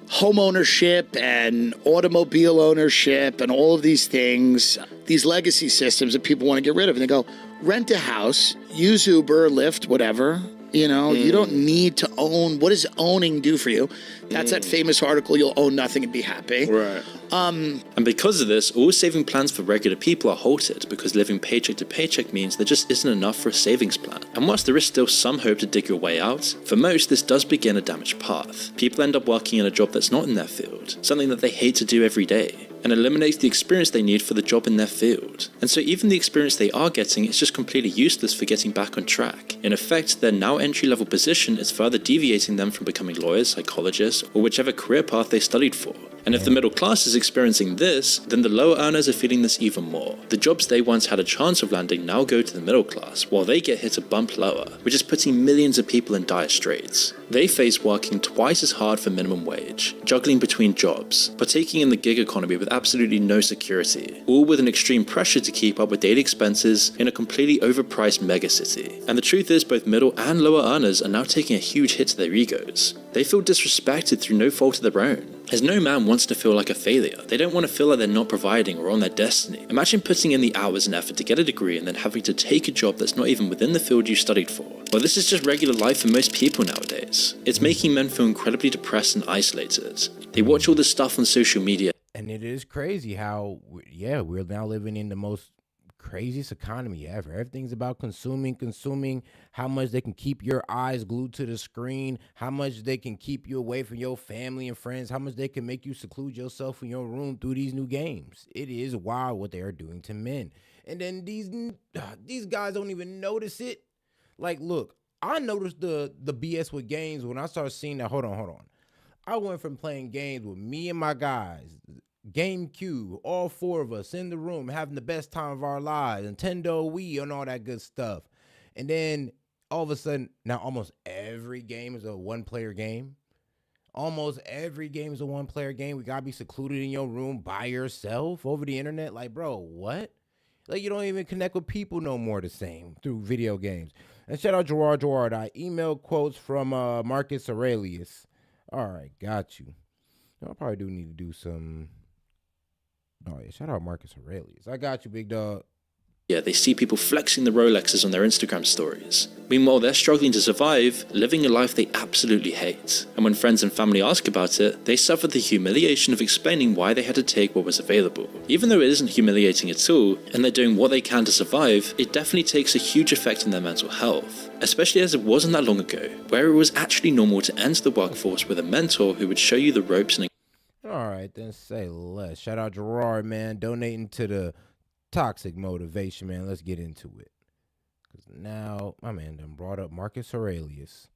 home ownership and automobile ownership and all of these things, these legacy systems that people want to get rid of. And they go, rent a house, use Uber, Lyft, whatever. You don't need to own. What does owning do for you? That's that famous article, you'll own nothing and be happy. Right. And because of this, all saving plans for regular people are halted because living paycheck to paycheck means there just isn't enough for a savings plan. And whilst there is still some hope to dig your way out, for most this does begin a damaged path. People end up working in a job that's not in their field, something that they hate to do every day, and eliminates the experience they need for the job in their field. And so even the experience they are getting is just completely useless for getting back on track. In effect, their now entry-level position is further deviating them from becoming lawyers, psychologists, or whichever career path they studied for. And if the middle class is experiencing this, then the lower earners are feeling this even more. The jobs they once had a chance of landing now go to the middle class, while they get hit a bump lower, which is putting millions of people in dire straits. They face working twice as hard for minimum wage, juggling between jobs, partaking in the gig economy with absolutely no security, all with an extreme pressure to keep up with daily expenses in a completely overpriced megacity. And the truth is, both middle and lower earners are now taking a huge hit to their egos. They feel disrespected through no fault of their own. As no man wants to feel like a failure, they don't want to feel like they're not providing or on their destiny. Imagine putting in the hours and effort to get a degree and then having to take a job that's not even within the field you studied for. Well, this is just regular life for most people nowadays. It's making men feel incredibly depressed and isolated. They watch all this stuff on social media. And it is crazy how, we're now living in the most craziest economy ever. Everything's about consuming, how much they can keep your eyes glued to the screen, how much they can keep you away from your family and friends, how much they can make you seclude yourself in your room through these new games. It is wild what they are doing to men. And then these guys don't even notice it. Like, look, I noticed the BS with games when I started seeing that. Hold on. I went from playing games with me and my guys, GameCube, all 4 of us in the room having the best time of our lives, Nintendo Wii and all that good stuff. And then all of a sudden, now almost every game is a one-player game. Almost every game is a one-player game. We gotta be secluded in your room by yourself over the internet. Like, bro, what? Like, you don't even connect with people no more the same through video games. And shout out Gerard. I emailed quotes from Marcus Aurelius. All right, got you. I probably do need to do some... Oh, yeah, shout out Marcus Aurelius. I got you, big dog. Yeah, they see people flexing the Rolexes on their Instagram stories. Meanwhile, they're struggling to survive, living a life they absolutely hate. And when friends and family ask about it, they suffer the humiliation of explaining why they had to take what was available. Even though it isn't humiliating at all, and they're doing what they can to survive, it definitely takes a huge effect on their mental health. Especially as it wasn't that long ago, where it was actually normal to enter the workforce with a mentor who would show you the ropes and... All right, then say less. Shout out Gerard, man, donating to the toxic motivation, man. Let's get into it. Because now, my man done brought up Marcus Aurelius.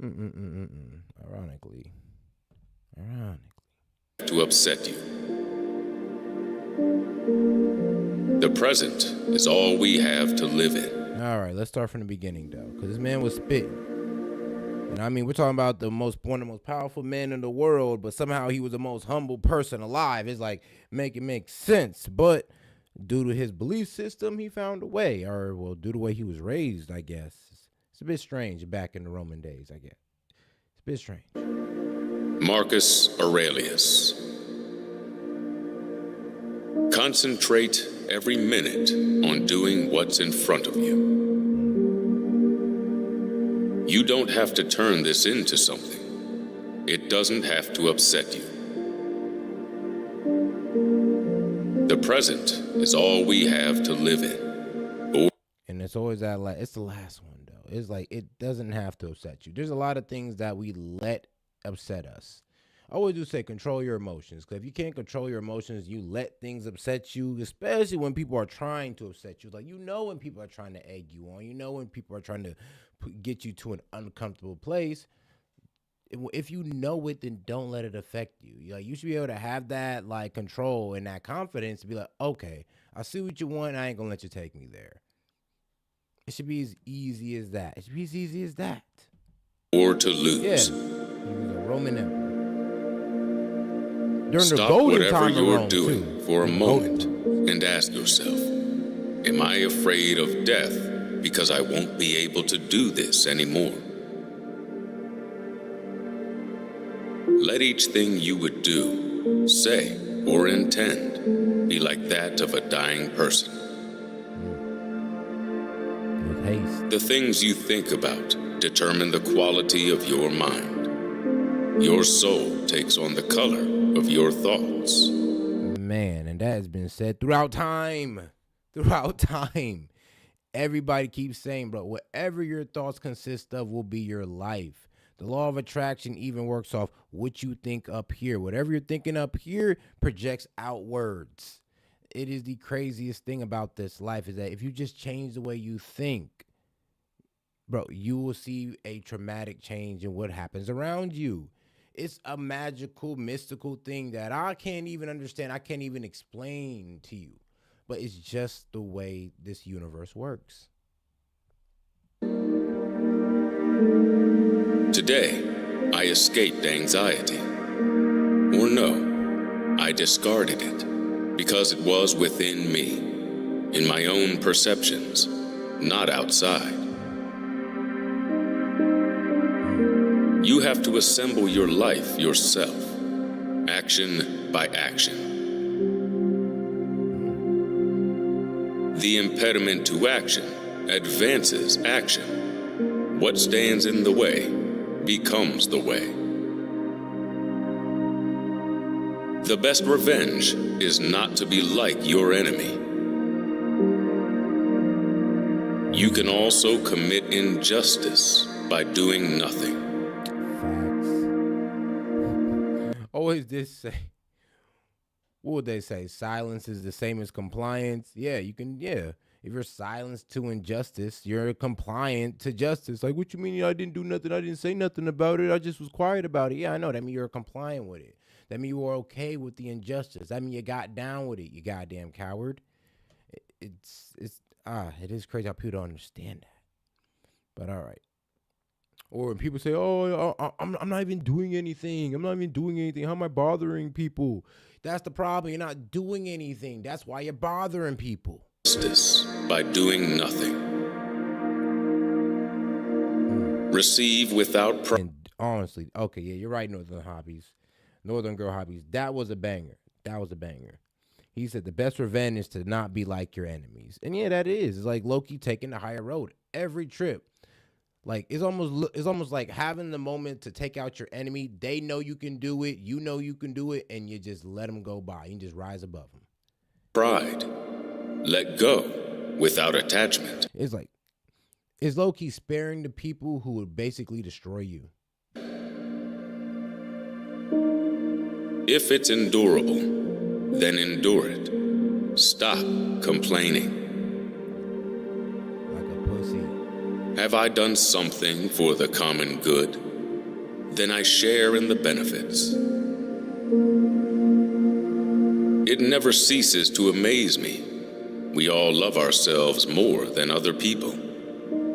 Ironically. To upset you. The present is all we have to live in. All right, let's start from the beginning, though. Because this man was spitting. And I mean, we're talking about one of the most powerful men in the world, but somehow he was the most humble person alive. It's like, make it make sense. But due to his belief system, he found a way. Or, well, due to the way he was raised, I guess. It's a bit strange back in the Roman days, I guess. It's a bit strange. Marcus Aurelius. Concentrate every minute on doing what's in front of you. You don't have to turn this into something. It doesn't have to upset you. The present is all we have to live in. And it's always that, it's the last one, though. It's like, it doesn't have to upset you. There's a lot of things that we let upset us. I always do say control your emotions, because if you can't control your emotions, you let things upset you, especially when people are trying to upset you. Like, when people are trying to egg you on, when people are trying to get you to an uncomfortable place. If you know it, then don't let it affect you. Like, you should be able to have that control and that confidence to be like, okay, I see what you want, I ain't gonna let you take me there. It should be as easy as that. It should be as easy as that. Or to lose. Yeah, he was a Roman emperor. During Stop the golden whatever time you're Rome, doing too. for a moment and ask yourself, am I afraid of death because I won't be able to do this anymore? Let each thing you would do, say, or intend be like that of a dying person. With haste. The things you think about determine the quality of your mind. Your soul takes on the color of your thoughts. Man, and that has been said throughout time. Throughout time. Everybody keeps saying, bro, whatever your thoughts consist of will be your life. The law of attraction even works off what you think up here. Whatever you're thinking up here projects outwards. It is the craziest thing about this life is that if you just change the way you think, bro, you will see a traumatic change in what happens around you. It's a magical, mystical thing that I can't even understand. I can't even explain to you. But it's just the way this universe works. Today, I escaped anxiety. Or no, I discarded it because it was within me, in my own perceptions, not outside. You have to assemble your life yourself, action by action. The impediment to action advances action. What stands in the way becomes the way. The best revenge is not to be like your enemy. You can also commit injustice by doing nothing. Always this say, what would they say? Silence is the same as compliance. Yeah, you can, yeah. If you're silenced to injustice, you're compliant to justice. Like, what you mean I didn't do nothing? I didn't say nothing about it. I just was quiet about it. Yeah, I know. That means you're compliant with it. That means you were okay with the injustice. That means you got down with it, you goddamn coward. It is crazy how people don't understand that. But all right. Or when people say, oh, I'm not even doing anything. I'm not even doing anything. How am I bothering people? That's the problem. You're not doing anything. That's why you're bothering people. Justice by doing nothing. Receive without and honestly, okay, yeah, you're right, Northern Girl Hobbies. That was a banger. He said the best revenge is to not be like your enemies. And yeah, that is. It's like Loki taking the higher road every trip. Like it's almost like having the moment to take out your enemy. They know you can do it. You know you can do it, and you just let them go by. You just rise above them. Pride. Let go without attachment. It's like, is Loki sparing the people who would basically destroy you? If it's endurable, then endure it. Stop complaining. Like a pussy. Have I done something for the common good? Then I share in the benefits. It never ceases to amaze me. We all love ourselves more than other people,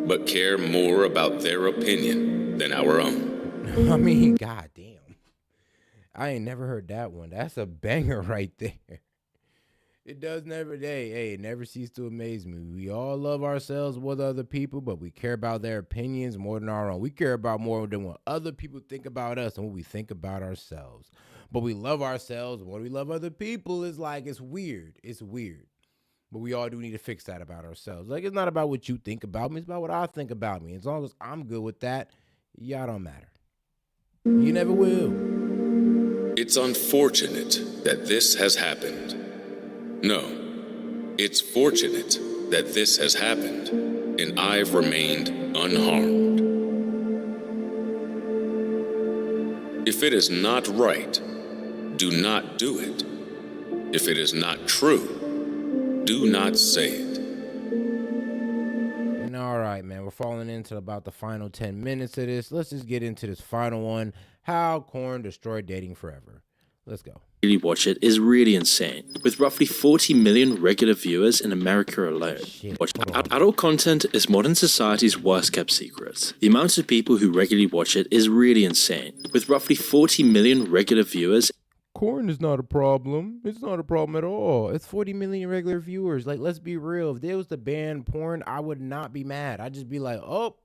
but care more about their opinion than our own. I mean, goddamn. I ain't never heard that one. That's a banger right there. It does never, hey, it never ceases to amaze me. We all love ourselves more than other people, but we care about their opinions more than our own. We care about more than what other people think about us and what we think about ourselves. But we love ourselves more than we love other people. It's like, it's weird. It's weird. But we all do need to fix that about ourselves. Like, it's not about what you think about me. It's about what I think about me. As long as I'm good with that, y'all don't matter. You never will. It's unfortunate that this has happened. No, it's fortunate that this has happened, and I've remained unharmed. If it is not right, do not do it. If it is not true, do not say it. And all right, man, we're falling into about the final 10 minutes of this. Let's just get into this final one. How Korn destroyed dating forever. Let's go. Really watch it is really insane. With roughly 40 million regular viewers in America alone. Adult content is modern society's worst kept secret. The amount of people who regularly watch it is really insane. With roughly 40 million regular viewers. Korn is not a problem. It's not a problem at all. It's 40 million regular viewers. Like, let's be real. If there was the ban porn, I would not be mad. I'd just be like, oh,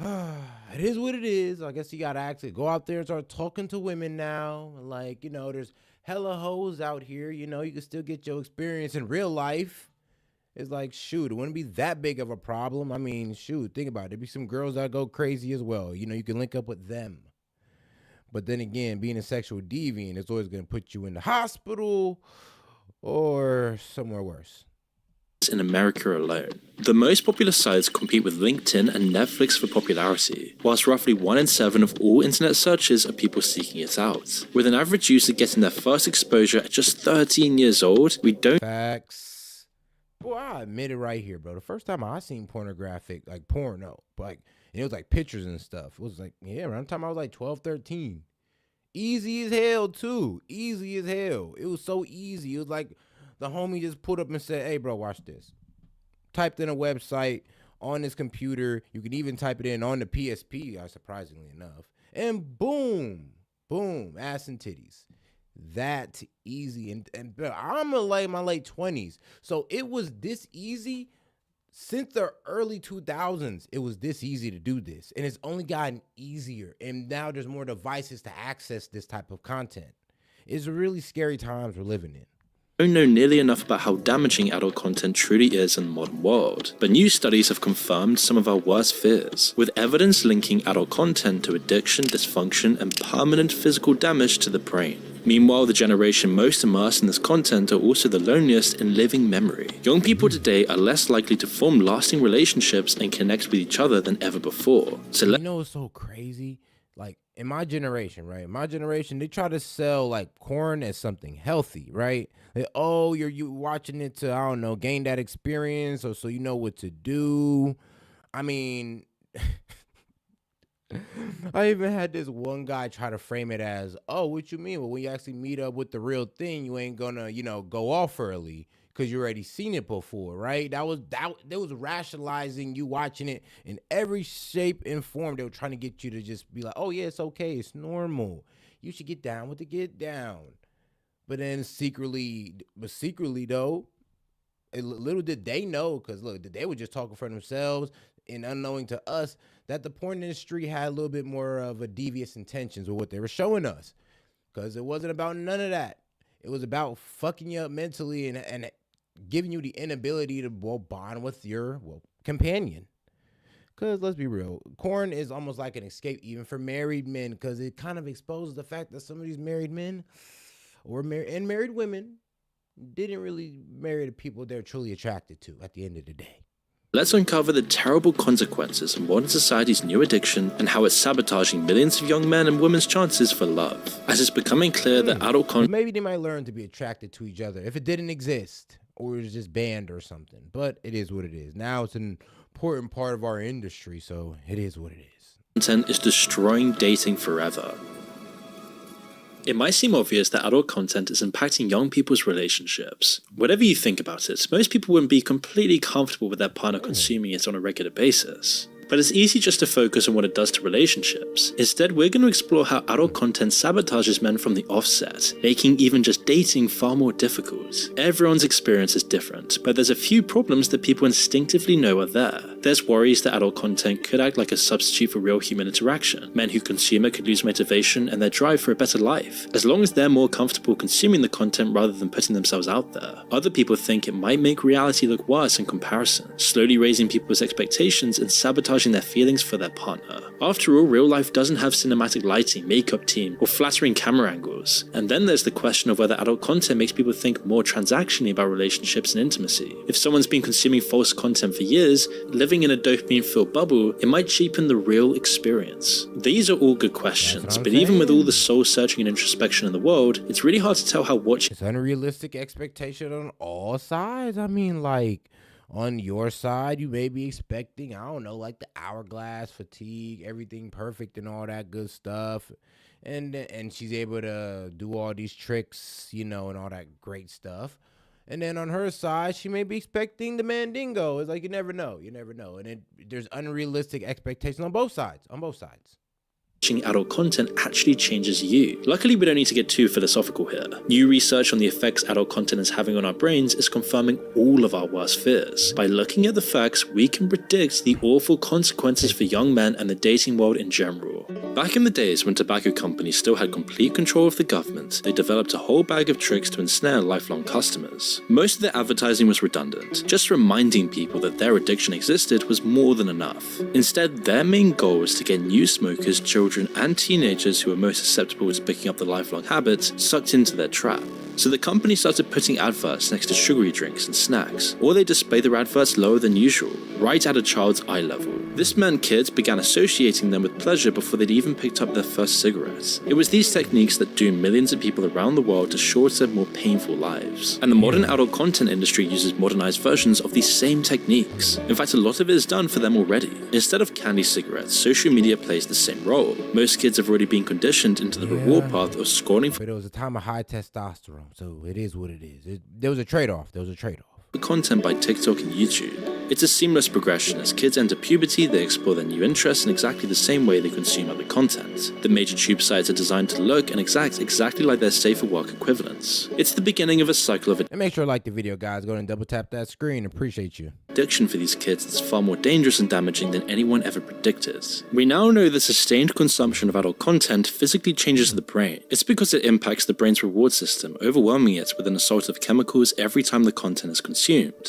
it is what it is. I guess you gotta actually go out there and start talking to women now. Like, you know, there's hella hoes out here. You know, you can still get your experience in real life. It's like, shoot, it wouldn't be that big of a problem. I mean, shoot, think about it. There'd be some girls that go crazy as well. You know, you can link up with them. But then again, being a sexual deviant is always going to put you in the hospital or somewhere worse. In America alone. The most popular sites compete with LinkedIn and Netflix for popularity, whilst roughly 1 in 7 of all internet searches are people seeking it out. With an average user getting their first exposure at just 13 years old, we don't... Facts. Boy, I admit it right here, bro. The first time I seen pornographic, like porno, like, and it was like pictures and stuff. It was like, yeah, around the time I was like 12, 13. Easy as hell, too. Easy as hell. It was so easy. It was like... The homie just put up and said, hey, bro, watch this. Typed in a website on his computer. You can even type it in on the PSP, surprisingly enough. And boom, boom, ass and titties. That easy. And I'm in my late 20s. So it was this easy since the early 2000s. It was this easy to do this. And it's only gotten easier. And now there's more devices to access this type of content. It's really scary times we're living in. Don't know nearly enough about how damaging adult content truly is in the modern world, but new studies have confirmed some of our worst fears, with evidence linking adult content to addiction, dysfunction, and permanent physical damage to the brain. Meanwhile, the generation most immersed in this content are also the loneliest in living memory. Young people today are less likely to form lasting relationships and connect with each other than ever before. So you know what's so crazy? Like, in my generation, right? In my generation, they try to sell, like, porn as something healthy, right? Like, oh, you're watching it to, I don't know, gain that experience or so you know what to do. I mean, I even had this one guy try to frame it as, oh, what you mean? Well, when you actually meet up with the real thing, you ain't gonna, you know, go off early because you already seen it before, right? That was rationalizing you watching it in every shape and form. They were trying to get you to just be like, oh yeah, it's okay, it's normal. You should get down with the get down. But then secretly though, little did they know, because look, they were just talking for themselves and unknowing to us that the porn industry had a little bit more of a devious intentions with what they were showing us, because it wasn't about none of that. It was about fucking you up mentally and giving you the inability to bond with your companion. Because let's be real, corn is almost like an escape even for married men, because it kind of exposes the fact that some of these married men and married women didn't really marry the people they're truly attracted to at the end of the day. Let's uncover the terrible consequences of modern society's new addiction and how it's sabotaging millions of young men and women's chances for love, as it's becoming clear that adult content... Maybe they might learn to be attracted to each other if it didn't exist, or it was just banned or something. But it is what it is. Now it's an important part of our industry, so it is what it is. Content is destroying dating forever. It might seem obvious that adult content is impacting young people's relationships. Whatever you think about it, most people wouldn't be completely comfortable with their partner consuming it on a regular basis. But it's easy just to focus on what it does to relationships. Instead, we're going to explore how adult content sabotages men from the offset, making even just dating far more difficult. Everyone's experience is different, but there's a few problems that people instinctively know are there. There's worries that adult content could act like a substitute for real human interaction. Men who consume it could lose motivation and their drive for a better life, as long as they're more comfortable consuming the content rather than putting themselves out there. Other people think it might make reality look worse in comparison, slowly raising people's expectations and sabotaging their feelings for their partner. After all, real life doesn't have cinematic lighting, makeup team, or flattering camera angles. And then there's the question of whether adult content makes people think more transactionally about relationships and intimacy. If someone's been consuming false content for years, living in a dopamine-filled bubble, it might cheapen the real experience. These are all good questions, but even with all the soul-searching and introspection in the world, it's really hard to tell how watching... It's unrealistic expectation on all sides. I mean, like, on your side, you may be expecting, I don't know, like the hourglass fatigue, everything perfect and all that good stuff. And she's able to do all these tricks, you know, and all that great stuff. And then on her side, she may be expecting the mandingo. It's like, you never know. You never know. And there's unrealistic expectations on both sides. Watching adult content actually changes you. Luckily, we don't need to get too philosophical here. New research on the effects adult content is having on our brains is confirming all of our worst fears. By looking at the facts, we can predict the awful consequences for young men and the dating world in general. Back in the days when tobacco companies still had complete control of the government, they developed a whole bag of tricks to ensnare lifelong customers. Most of their advertising was redundant. Just reminding people that their addiction existed was more than enough. Instead, their main goal was to get new smokers, children, and teenagers who are most susceptible to picking up the lifelong habits sucked into their trap. So the company started putting adverts next to sugary drinks and snacks, or they displayed their adverts lower than usual, right at a child's eye level. This meant kids began associating them with pleasure before they'd even picked up their first cigarettes. It was these techniques that doomed millions of people around the world to shorter, more painful lives. And the modern adult content industry uses modernized versions of these same techniques. In fact, a lot of it is done for them already. Instead of candy cigarettes, social media plays the same role. Most kids have already been conditioned into the reward path of scrolling But it was a time of high testosterone, so it is what it is. There was a trade-off. for content by TikTok and YouTube. It's a seamless progression. As kids enter puberty, they explore their new interests in exactly the same way they consume other content. The major tube sites are designed to look and act exactly like their safer work equivalents. It's the beginning of a cycle of and make sure to like the video, guys. Go ahead and double tap that screen. Appreciate you. Addiction for these kids that's far more dangerous and damaging than anyone ever predicted. We now know that sustained consumption of adult content physically changes the brain. It's because it impacts the brain's reward system, overwhelming it with an assault of chemicals every time the content is consumed.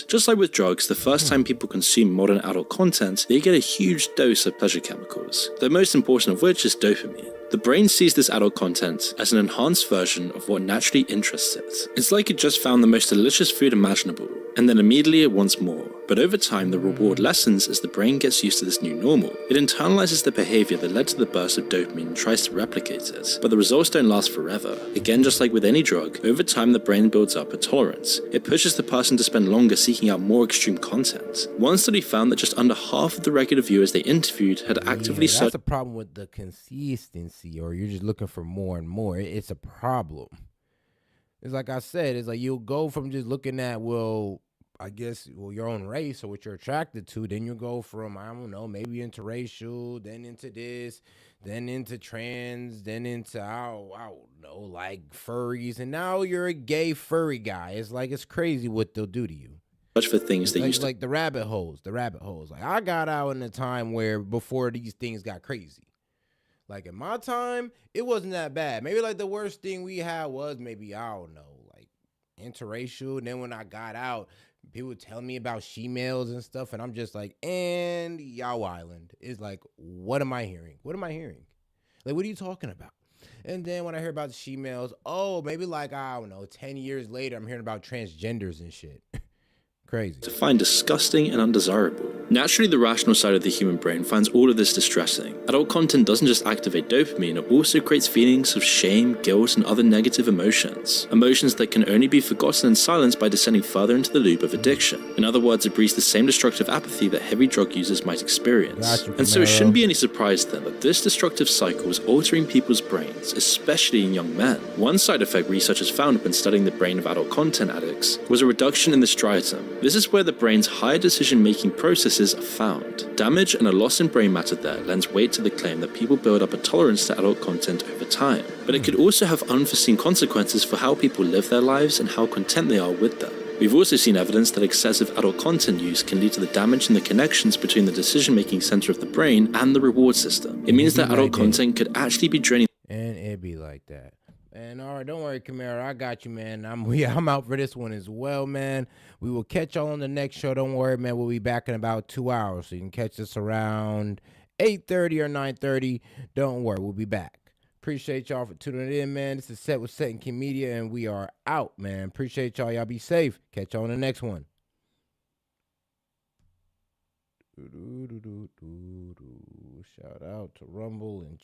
Just like with drugs, the first time people consume modern adult content, they get a huge dose of pleasure chemicals, the most important of which is dopamine. The brain sees this adult content as an enhanced version of what naturally interests it. It's like it just found the most delicious food imaginable, and then immediately it wants more. But over time, the reward lessens as the brain gets used to this new normal. It internalizes the behavior that led to the burst of dopamine and tries to replicate it. But the results don't last forever. Again, just like with any drug, over time the brain builds up a tolerance. It pushes the person to spend longer seeking out more extreme content. One study found that just under half of the regular viewers they interviewed had actively searched. That's a problem with the consistency, or you're just looking for more and more. It's a problem. It's like I said, it's like you'll go from just looking at, your own race or what you're attracted to, then you go from, I don't know, maybe interracial, then into this, then into trans, then into, I don't know, like furries, and now you're a gay furry guy. It's like, it's crazy what they'll do to you. For things they used to, like the rabbit holes. Like I got out in a time where before these things got crazy. Like in my time, it wasn't that bad. Maybe like the worst thing we had was maybe, I don't know, interracial. And then when I got out, people would tell me about she-males and stuff, and I'm just like, and y'all island is like, what am I hearing? What am I hearing? Like, what are you talking about? And then when I hear about she-males, oh, maybe like, I don't know, 10 years later, I'm hearing about transgenders and shit. Crazy. To find disgusting and undesirable. Naturally, the rational side of the human brain finds all of this distressing. Adult content doesn't just activate dopamine, it also creates feelings of shame, guilt, and other negative emotions. Emotions that can only be forgotten and silenced by descending further into the loop of addiction. In other words, it breeds the same destructive apathy that heavy drug users might experience. And so it shouldn't be any surprise then that this destructive cycle is altering people's brains, especially in young men. One side effect researchers found when studying the brain of adult content addicts was a reduction in the striatum. This is where the brain's higher decision-making processes are found. Damage and a loss in brain matter there lends weight to the claim that people build up a tolerance to adult content over time. But it could also have unforeseen consequences for how people live their lives and how content they are with them. We've also seen evidence that excessive adult content use can lead to the damage in the connections between the decision-making center of the brain and the reward system. It means that adult content could actually be draining. And it be like that. And all right, don't worry, Camaro, I got you, man. I'm out for this one as well, man. We will catch y'all on the next show. Don't worry, man. We'll be back in about 2 hours, so you can catch us around 8:30 or 9:30. Don't worry, we'll be back. Appreciate y'all for tuning in, man. This is Set with S.E.T King Media, and we are out, man. Appreciate y'all. Y'all be safe. Catch y'all on the next one. Shout out to Rumble and